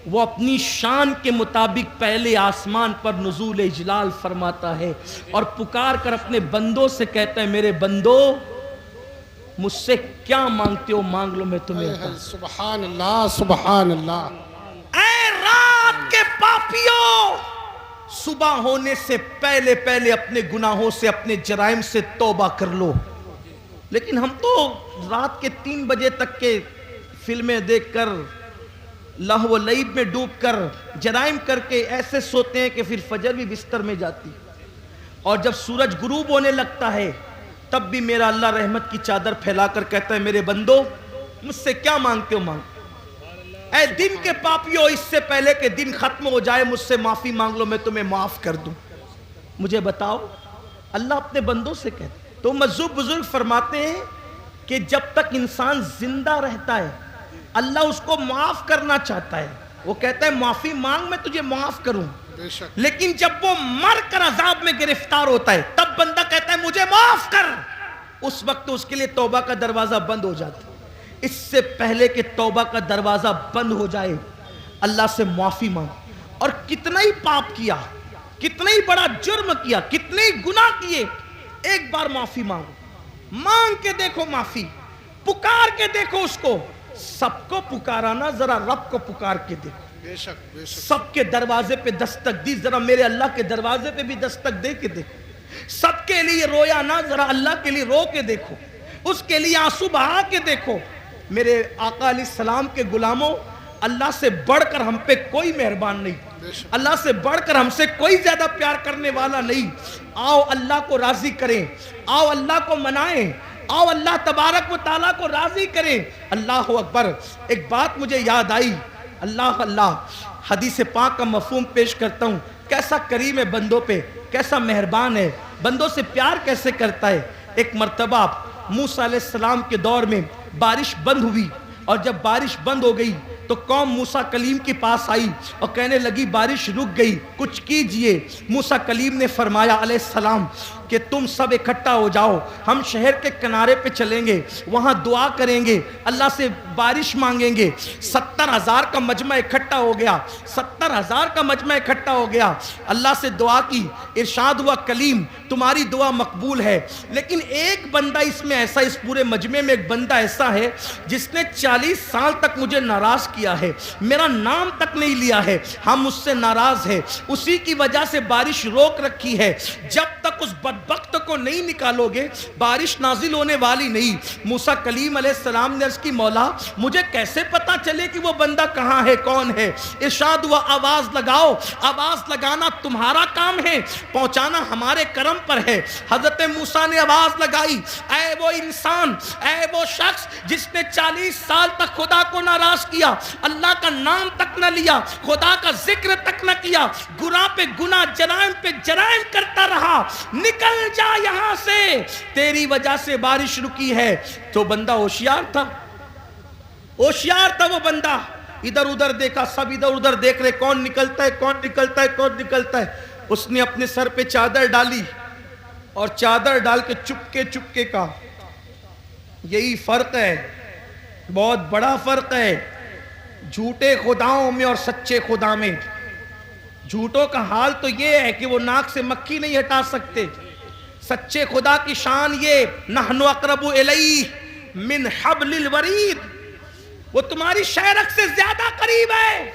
وہ اپنی شان کے مطابق پہلے آسمان پر نزول اجلال فرماتا ہے اور پکار کر اپنے بندوں سے کہتا ہے، میرے بندو مجھ سے کیا مانگتے ہو مانگ لو میں تمہیں عطا۔ سبحان اللہ سبحان اللہ۔ اے رات کے پاپیوں، صبح ہونے سے پہلے پہلے اپنے گناہوں سے اپنے جرائم سے توبہ کر لو۔ لیکن ہم تو رات کے 3 بجے تک کے فلمیں دیکھ کر لہو و لعب میں ڈوب کر جرائم کر کے ایسے سوتے ہیں کہ پھر فجر بھی بستر میں جاتی، اور جب سورج غروب ہونے لگتا ہے تب بھی میرا اللہ رحمت کی چادر پھیلا کر کہتا ہے میرے بندو مجھ سے کیا مانگتے ہو مانگ۔ اے دن کے پاپیوں، اس سے پہلے کہ دن ختم ہو جائے مجھ سے معافی مانگ لو، میں تمہیں معاف کر دوں۔ مجھے بتاؤ، اللہ اپنے بندوں سے کہتے ہیں۔ تو مذہب بزرگ فرماتے ہیں کہ جب تک انسان زندہ رہتا ہے اللہ اس کو معاف کرنا چاہتا ہے، وہ کہتا ہے معافی مانگ میں تجھے معاف کروں، بے شک لیکن جب وہ مر کر عذاب میں گرفتار ہوتا ہے تب بندہ کہتا ہے مجھے معاف کر، اس وقت اس کے لیے توبہ کا دروازہ بند ہو جاتا ہے۔ اس سے پہلے کہ توبہ کا دروازہ بند ہو جائے اللہ سے معافی مانگ، اور کتنا ہی پاپ کیا، کتنا ہی بڑا جرم کیا، کتنے ہی گناہ کیے، ایک بار معافی مانگو، مانگ کے دیکھو معافی، پکار کے دیکھو اس کو۔ سب کو پکارانا، ذرا رب کو پکار کے دیکھو۔ بے شک بے شک۔ سب کے دروازے پہ دستک دی، ذرا میرے اللہ کے دروازے پہ بھی دستک دے کے دیکھو۔ سب کے لیے رویا نہ، ذرا اللہ کے لیے رو کے دیکھو، اس کے لیے آنسو بہا کے دیکھو۔ میرے آقا علیہ السلام کے غلاموں، اللہ سے بڑھ کر ہم پہ کوئی مہربان نہیں، اللہ سے بڑھ کر ہم سے کوئی زیادہ پیار کرنے والا نہیں۔ آؤ اللہ کو راضی کریں، آؤ اللہ کو منائیں، آؤ اللہ تبارک و تعالیٰ کو راضی کریں۔ اللہ اکبر۔ ایک بات مجھے یاد آئی، اللہ اللہ، حدیث پاک کا مفہوم پیش کرتا ہوں۔ کیسا کریم ہے بندوں پہ، کیسا مہربان ہے، بندوں سے پیار کیسے کرتا ہے۔ ایک مرتبہ موسیٰ علیہ السلام کے دور میں بارش بند ہوئی، اور جب بارش بند ہو گئی تو قوم موسیٰ کلیم کے پاس آئی اور کہنے لگی بارش رک گئی، کچھ کیجئے۔ موسیٰ کلیم نے فرمایا علیہ السلام کہ تم سب اکٹھا ہو جاؤ، ہم شہر کے کنارے پہ چلیں گے، وہاں دعا کریں گے، اللہ سے بارش مانگیں گے۔ 70,000 کا مجمع اکٹھا ہو گیا، 70,000 کا مجمع اکٹھا ہو گیا، اللہ سے دعا کی۔ ارشاد ہوا کلیم تمہاری دعا مقبول ہے، لیکن ایک بندہ اس میں ایسا، اس پورے مجمع میں ایک بندہ ایسا ہے جس نے 40 سال تک مجھے ناراض کیا ہے، میرا نام تک نہیں لیا ہے، ہم اس سے ناراض ہیں، اسی کی وجہ سے بارش روک رکھی ہے، جب تک اس بدبخت کو نہیں نکالو گے بارش نازل ہونے والی نہیں۔ موسیٰ کلیم علیہ السلام نے عرض کی مولا مجھے کیسے پتا چلے کہ وہ بندہ کہاں ہے، کون ہے؟ ارشاد ہوا آواز لگاؤ، آواز لگانا تمہارا کام ہے، پہنچانا ہمارے کرم پر ہے۔ حضرت موسیٰ نے آواز لگائی، اے وہ انسان، اے وہ شخص جس نے 40 سال تک خدا کو ناراض کیا، اللہ کا نام تک نہ لیا، خدا کا ذکر تک نہ کیا، گناہ پہ گناہ، جرائم پہ جرائم کرتا رہا، نکل جا یہاں سے، تیری وجہ سے بارش رکی ہے۔ تو بندہ ہوشیار تھا، ہوشیار تھا وہ بندہ، ادھر ادھر دیکھا، سب ادھر ادھر دیکھ رہے کون نکلتا ہے، کون نکلتا ہے، کون نکلتا ہے۔ اس نے اپنے سر پہ چادر ڈالی اور چادر ڈال کے چپکے چپکے کا، یہی فرق ہے، بہت بڑا فرق ہے جھوٹے خداؤں میں اور سچے خدا میں۔ جھوٹوں کا حال تو یہ ہے کہ وہ ناک سے مکھی نہیں ہٹا سکتے، سچے خدا کی شان یہ نحن اقرب الیہ من حبل الورید، وہ تمہاری شہرک سے زیادہ قریب ہے،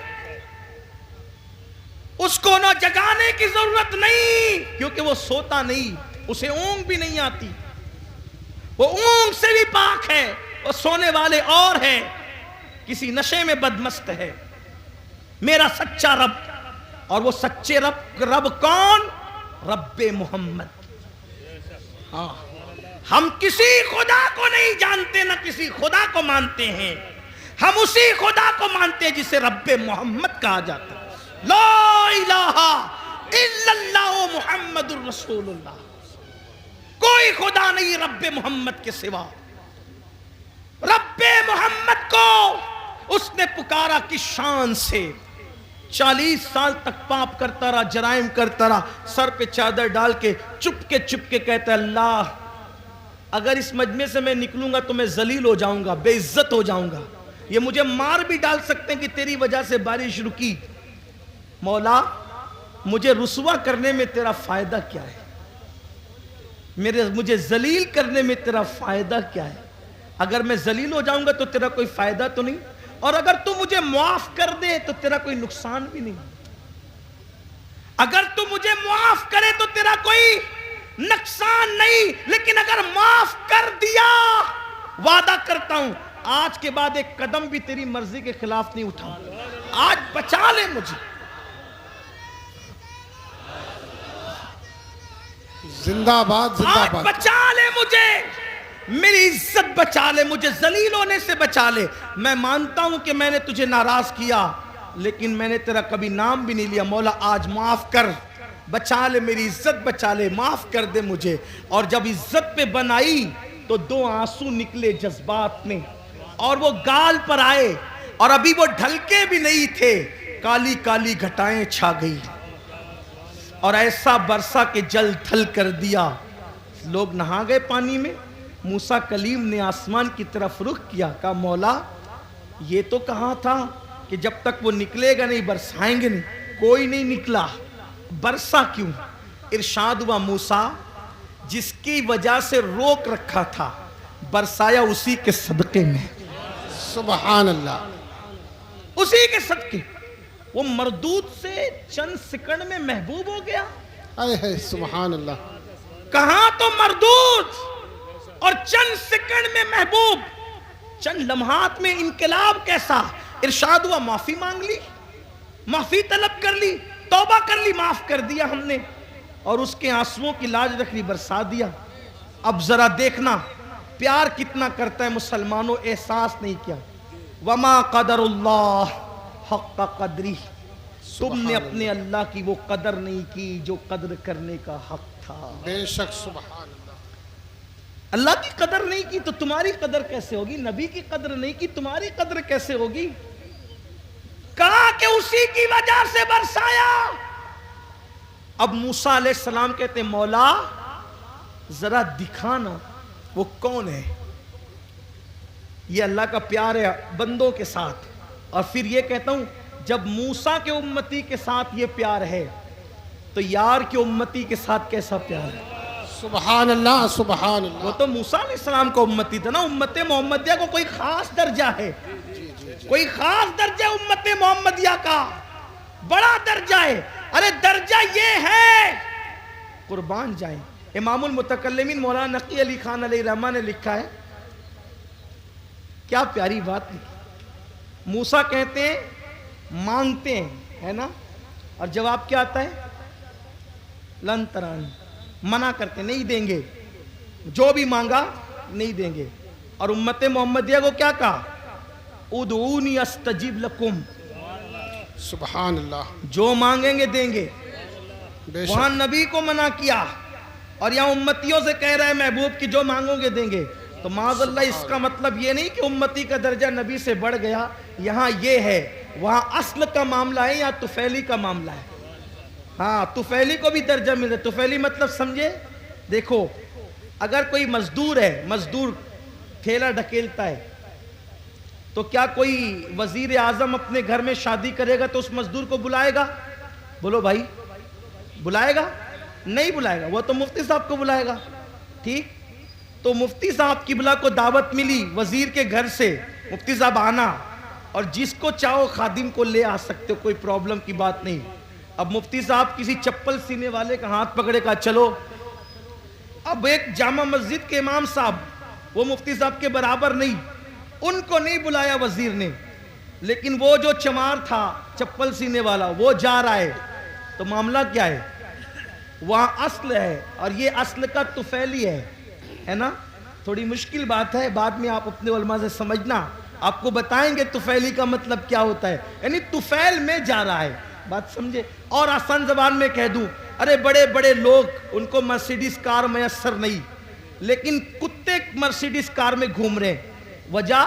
اس کو نہ جگانے کی ضرورت نہیں، کیونکہ وہ سوتا نہیں، اسے اونگ بھی نہیں آتی، وہ اونگ سے بھی پاک ہے، وہ سونے والے اور ہے، کسی نشے میں بدمست ہے۔ میرا سچا رب، اور وہ سچے رب کون؟ رب محمد۔ ہاں، ہم کسی خدا کو نہیں جانتے، نہ کسی خدا کو مانتے ہیں، ہم اسی خدا کو مانتے ہیں جسے رب محمد کہا جاتا ہے۔ لا الہ الا اللہ محمد الرسول اللہ، کوئی خدا نہیں رب محمد کے سوا۔ رب محمد کو اس نے پکارا کس شان سے، 40 سال تک پاپ کرتا رہا، جرائم کرتا رہا، سر پہ چادر ڈال کے چپ کے کہتا ہے اللہ اگر اس مجمع سے میں نکلوں گا تو میں ذلیل ہو جاؤں گا، بے عزت ہو جاؤں گا، یہ مجھے مار بھی ڈال سکتے ہیں کہ تیری وجہ سے بارش رکی، مولا مجھے رسوا کرنے میں تیرا فائدہ کیا ہے، مجھے ذلیل کرنے میں تیرا فائدہ کیا ہے؟ اگر میں ذلیل ہو جاؤں گا تو تیرا کوئی فائدہ تو نہیں، اور اگر تو مجھے معاف کر دے تو تیرا کوئی نقصان بھی نہیں، اگر تو مجھے معاف کرے تو تیرا کوئی نقصان نہیں، لیکن اگر معاف کر دیا وعدہ کرتا ہوں آج کے بعد ایک قدم بھی تیری مرضی کے خلاف نہیں اٹھاؤں، آج بچا لے مجھے، زندہ باد زندہ آج باد. بچا لے مجھے، میری عزت بچا لے، مجھے ذلیل ہونے سے بچا لے. میں مانتا ہوں کہ میں نے تجھے ناراض کیا، لیکن میں نے تیرا کبھی نام بھی نہیں لیا. مولا آج معاف کر، بچا لے، میری عزت بچا لے، معاف کر دے مجھے. اور جب عزت پہ بنائی تو 2 آنسو نکلے جذبات میں، اور وہ گال پر آئے، اور ابھی وہ ڈھلکے بھی نہیں تھے، کالی کالی گھٹائیں چھا گئی، اور ایسا برسا کہ جل تھل کر دیا. لوگ نہا گئے پانی میں. موسیٰ کلیم نے آسمان کی طرف رخ کیا، کہا مولا یہ تو کہا تھا کہ جب تک وہ نکلے گا نہیں برسائیں گے نہیں، کوئی نہیں نکلا، برسا کیوں؟ ارشاد ہوا موسیٰ جس کی وجہ سے روک رکھا تھا برسایا اسی کے صدقے میں، سبحان اللہ. اسی کے صدقے. وہ مردود سے چند سیکنڈ میں محبوب ہو گیا. اے ہے سبحان اللہ. کہاں تو مردود اور چند سیکنڈ میں محبوب، چند لمحات میں انقلاب کیسا. ارشاد ہوا معافی مانگ لی، معافی طلب کر لی، توبہ کر لی، معاف کر دیا ہم نے، اور اس کے آنسوؤں کی لاج رکھ لی، برسا دیا. اب ذرا دیکھنا پیار کتنا کرتا ہے مسلمانوں، احساس نہیں کیا. وما قدر اللہ حق قدری، تم نے اپنے اللہ کی وہ قدر نہیں کی جو قدر کرنے کا حق تھا. بے شک سبحان اللہ. اللہ کی قدر نہیں کی تو تمہاری قدر کیسے ہوگی؟ نبی کی قدر نہیں کی تمہاری قدر کیسے ہوگی؟ کہا کہ اسی کی وجہ سے برسایا. اب موسیٰ علیہ السلام کہتے ہیں مولا ذرا دکھانا وہ کون ہے. یہ اللہ کا پیار ہے بندوں کے ساتھ. اور پھر یہ کہتا ہوں جب موسیٰ کے امتی کے ساتھ یہ پیار ہے تو یار کے امتی کے ساتھ کیسا پیار ہے. سبحان اللہ سبحان اللہ. وہ تو موسیٰ علیہ السلام کا امتی تھا نا. امت محمدیہ کو کوئی خاص درجہ ہے، کوئی خاص درجہ امت محمدیہ کا، بڑا درجہ ہے. ارے درجہ یہ ہے قربان جائیں. امام المتکلمین مولانا نقی علی خان علیہ رحمہ نے لکھا ہے، کیا پیاری بات لکھی. موسیٰ کہتے ہیں مانگتے ہیں ہے نا، اور جواب کیا آتا ہے لن ترانی، منع کرتے نہیں دیں گے، جو بھی مانگا نہیں دیں گے. اور امت محمدیہ کو کیا کہا ادعونی استجیب لکم، سبحان اللہ. جو مانگیں گے دیں گے. بے وہاں شک نبی کو منع کیا اور یہاں امتیوں سے کہہ رہا ہے محبوب کی جو مانگو گے دیں گے. تو معاذ اللہ اس کا مطلب یہ نہیں کہ امتی کا درجہ نبی سے بڑھ گیا. یہاں یہ ہے وہاں اصل کا معاملہ ہے یا طفیلی کا معاملہ ہے. ہاں طفیلی کو بھی درجہ مل رہا ہے. طفیلی مطلب سمجھے؟ دیکھو اگر کوئی مزدور ہے، مزدور ٹھیلا ڈھکیلتا ہے، تو کیا کوئی وزیر اعظم اپنے گھر میں شادی کرے گا تو اس مزدور کو بلائے گا؟ بولو بھائی بلائے گا؟ نہیں بلائے گا. وہ تو مفتی صاحب کو بلائے گا. ٹھیک، تو مفتی صاحب قبلہ کو دعوت ملی وزیر کے گھر سے، مفتی صاحب آنا، اور جس کو چاہو خادم کو لے آ سکتے ہو، کوئی پرابلم کی بات نہیں. اب مفتی صاحب کسی چپل سینے والے کا ہاتھ پکڑے کا چلو. اب ایک جامع مسجد کے امام صاحب وہ مفتی صاحب کے برابر نہیں، ان کو نہیں بلایا وزیر نے، لیکن وہ جو چمار تھا چپل سینے والا وہ جا رہا ہے. تو معاملہ کیا ہے؟ وہاں اصل ہے اور یہ اصل کا طفیلی ہے نا. تھوڑی مشکل بات ہے، بعد میں آپ اپنے علماء سے سمجھنا، آپ کو بتائیں گے طفیلی کا مطلب کیا ہوتا ہے. یعنی طفیل میں جا رہا ہے، بات سمجھے. اور آسان زبان میں کہہ دوں، ارے بڑے بڑے لوگ ان کو مرسیڈیز کار میسر نہیں، لیکن کتے مرسیڈیز کار میں گھوم رہے ہیں. وجہ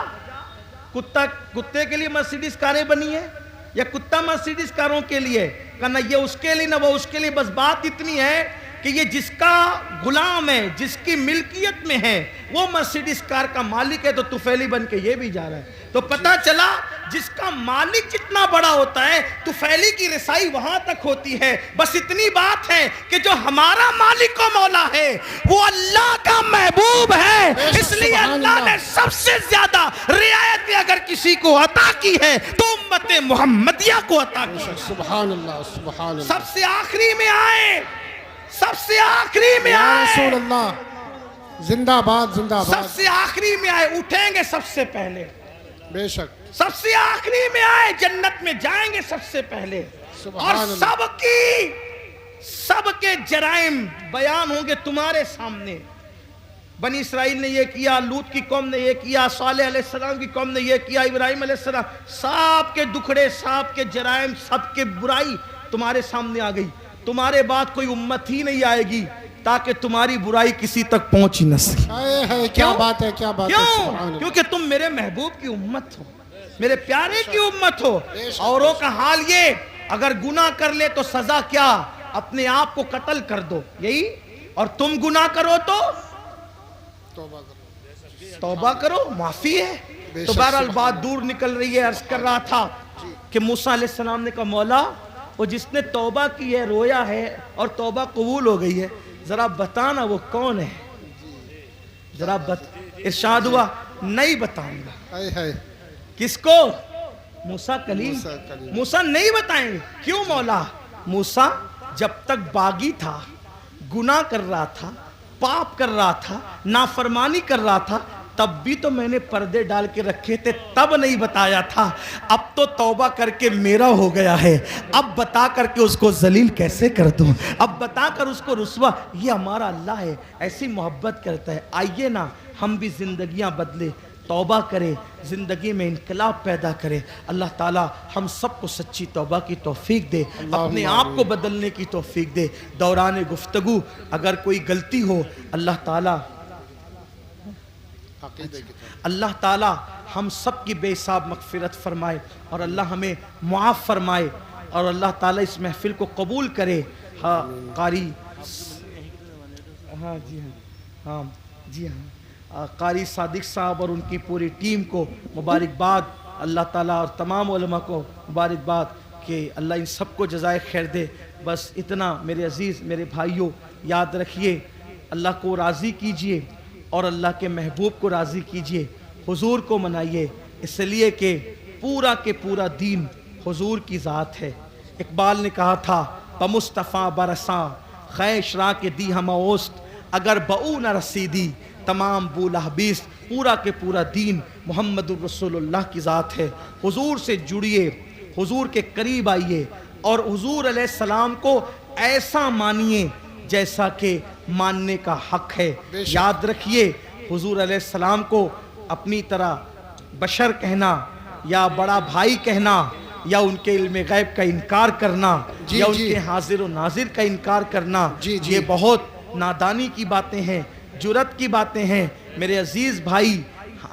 کتے کے لیے مرسیڈیز کاریں بنی ہیں یا کتا مرسیڈیز کاروں کے لیے؟ کہ نہ یہ اس کے لیے نہ وہ اس کے لیے. بس بات اتنی ہے کہ یہ جس کا غلام ہے، جس کی ملکیت میں ہے، وہ مرسیڈیز کار کا مالک ہے، تو طفیلی بن کے یہ بھی جا رہا ہے. تو پتہ چلا جس کا مالک جتنا بڑا ہوتا ہے طفیلی کی رسائی وہاں تک ہوتی ہے. بس اتنی بات ہے کہ جو ہمارا مالک و مولا ہے وہ اللہ کا محبوب ہے، اس لیے اللہ نے سب سے کو عطا کی ہے تو امت محمدیہ کو عطا کی ہے. سبحان اللہ سبحان اللہ. سب سے آخری میں آئے, سب سے آخری میں یا آئے, رسول اللہ زندہ باد زندہ سب باد. سے آخری میں آئے, اٹھیں گے سب سے پہلے, بے شک. سب سے آخری میں آئے, جنت میں جائیں گے سب سے پہلے, سبحان اور اللہ. سب کے جرائم بیان ہوں گے تمہارے سامنے. بنی اسرائیل نے یہ کیا, لوط کی قوم نے یہ کیا, صالح علیہ السلام کی قوم نے یہ کیا, ابراہیم علیہ السلام, سب کے دکھڑے, سب کے جرائم, سب کے برائی تمہارے سامنے آ گئی. تمہارے بعد کوئی امت ہی نہیں آئے گی تاکہ تمہاری برائی کسی تک پہنچ ہی نہ سکے. کیا کیوں؟ بات ہے, کیا بات ہے. کیوں؟ سبحان اللہ. کیونکہ تم میرے محبوب کی امت ہو, میرے پیارے کی امت ہو. اوروں کا حال یہ, اگر گناہ کر لے تو سزا کیا, اپنے آپ کو قتل کر دو, یہی. اور تم گناہ کرو تو توبہ کرو. توبہ کرو, معافی ہے. بے تو شک بہرحال سبحان بات دور نکل رہی ہے. عرض کر رہا تھا کہ موسیٰ علیہ السلام نے کہا مولا, وہ جس نے توبہ کی ہے, رویا ہے اور توبہ قبول ہو گئی ہے, ذرا بتانا وہ کون ہے. ذرا ارشاد ہوا نہیں بتاؤں گا. ہائے ہائے. کس کو؟ موسیٰ کلیم. موسیٰ کلیم. موسیٰ نہیں بتائیں گے. کیوں مولا؟ موسیٰ جب تک باغی تھا, گناہ کر رہا تھا, پاپ کر رہا تھا, نافرمانی کر رہا تھا, تب بھی تو میں نے پردے ڈال کے رکھے تھے, تب نہیں بتایا تھا. اب تو توبہ کر کے میرا ہو گیا ہے, اب بتا کر کے اس کو ذلیل کیسے کر دوں, اب بتا کر اس کو رسوا. یہ ہمارا اللہ ہے, ایسی محبت کرتا ہے. آئیے نا ہم بھی زندگیاں بدلے, توبہ کرے, زندگی میں انقلاب پیدا کرے. اللہ تعالی ہم سب کو سچی توبہ کی توفیق دے, اپنے آپ کو بدلنے کی توفیق دے. دوران گفتگو اگر کوئی غلطی ہو, اللہ تعالی اللہ تعالی ہم سب کی بے حساب مغفرت فرمائے, اور اللہ ہمیں معاف فرمائے, اور اللہ تعالی اس محفل کو قبول کرے. ہاں قاری, ہاں جی ہاں, ہاں جی ہاں, قاری صادق صاحب اور ان کی پوری ٹیم کو مبارکباد. اللہ تعالیٰ اور تمام علماء کو مبارکباد کہ اللہ ان سب کو جزائے خیر دے. بس اتنا میرے عزیز, میرے بھائیوں, یاد رکھیے اللہ کو راضی کیجئے اور اللہ کے محبوب کو راضی کیجئے. حضور کو منائیے, اس لیے کہ پورا کے پورا دین حضور کی ذات ہے. اقبال نے کہا تھا بمصطفیٰ برساں خیش را کے دی ہم اوست, اگر بہو نہ رسیدی تمام بولا حبیس. پورا کے پورا دین محمد الرسول اللہ کی ذات ہے. حضور سے جڑیے, حضور کے قریب آئیے, اور حضور علیہ السلام کو ایسا مانیے جیسا کہ ماننے کا حق ہے. یاد رکھیے حضور علیہ السلام کو اپنی طرح بشر کہنا, یا بڑا بھائی کہنا, یا ان کے علم غیب کا انکار کرنا, یا ان کے حاضر و ناظر کا انکار کرنا, یہ بہت نادانی کی باتیں ہیں, جرات کی باتیں ہیں. میرے عزیز بھائی,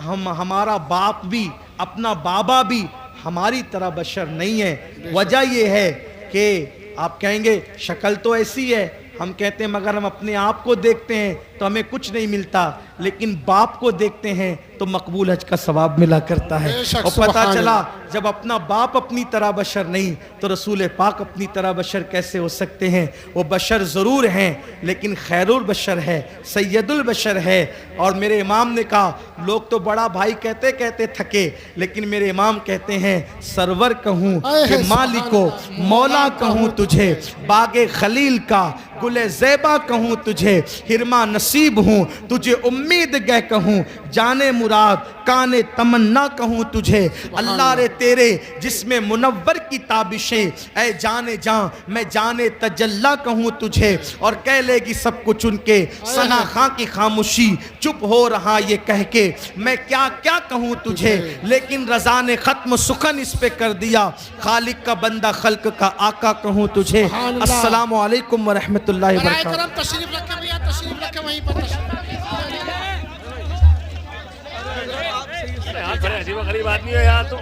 ہمارا باپ بھی, اپنا بابا بھی ہماری طرح بشر نہیں ہے. وجہ یہ ہے کہ آپ کہیں گے شکل تو ایسی ہے, ہم کہتے ہیں مگر ہم اپنے آپ کو دیکھتے ہیں تو ہمیں کچھ نہیں ملتا, لیکن باپ کو دیکھتے ہیں تو مقبول حج کا ثواب ملا کرتا ہے. اور پتہ چلا جب اپنا باپ اپنی طرح بشر نہیں تو رسول پاک اپنی طرح بشر کیسے ہو سکتے ہیں. وہ بشر ضرور ہیں لیکن خیر البشر ہے, سید البشر ہے. اور میرے امام نے کہا لوگ تو بڑا بھائی کہتے کہتے تھکے, لیکن میرے امام کہتے ہیں سرور کہوں کہ مالکو مولا کہوں تجھے, باغ خلیل کا گل زیبا کہوں تجھے, ہرما نصیب ہوں تجھے امید گہ کہوں, جانے مراد کانے تمنا کہوں تجھے. اللہ رے تیرے جس میں منور کی تابشیں, اے جانے جاں میں جانے تجلا کہوں تجھے. اور کہہ لے گی سب کچھ ان کے ثنا خاں کی خاموشی, چپ ہو رہا یہ کہہ کے میں کیا کیا کہوں تجھے. لیکن رضا نے ختم سخن اس پہ کر دیا, خالق کا بندہ خلق کا آقا کہوں تجھے. السلام علیکم ورحمۃ اللہ وبرکاتہ. تشریف رکھیں بھیا, تشریف رکھیں وہیں پر. بڑے عجیب و غریب آدمی ہو یار تم.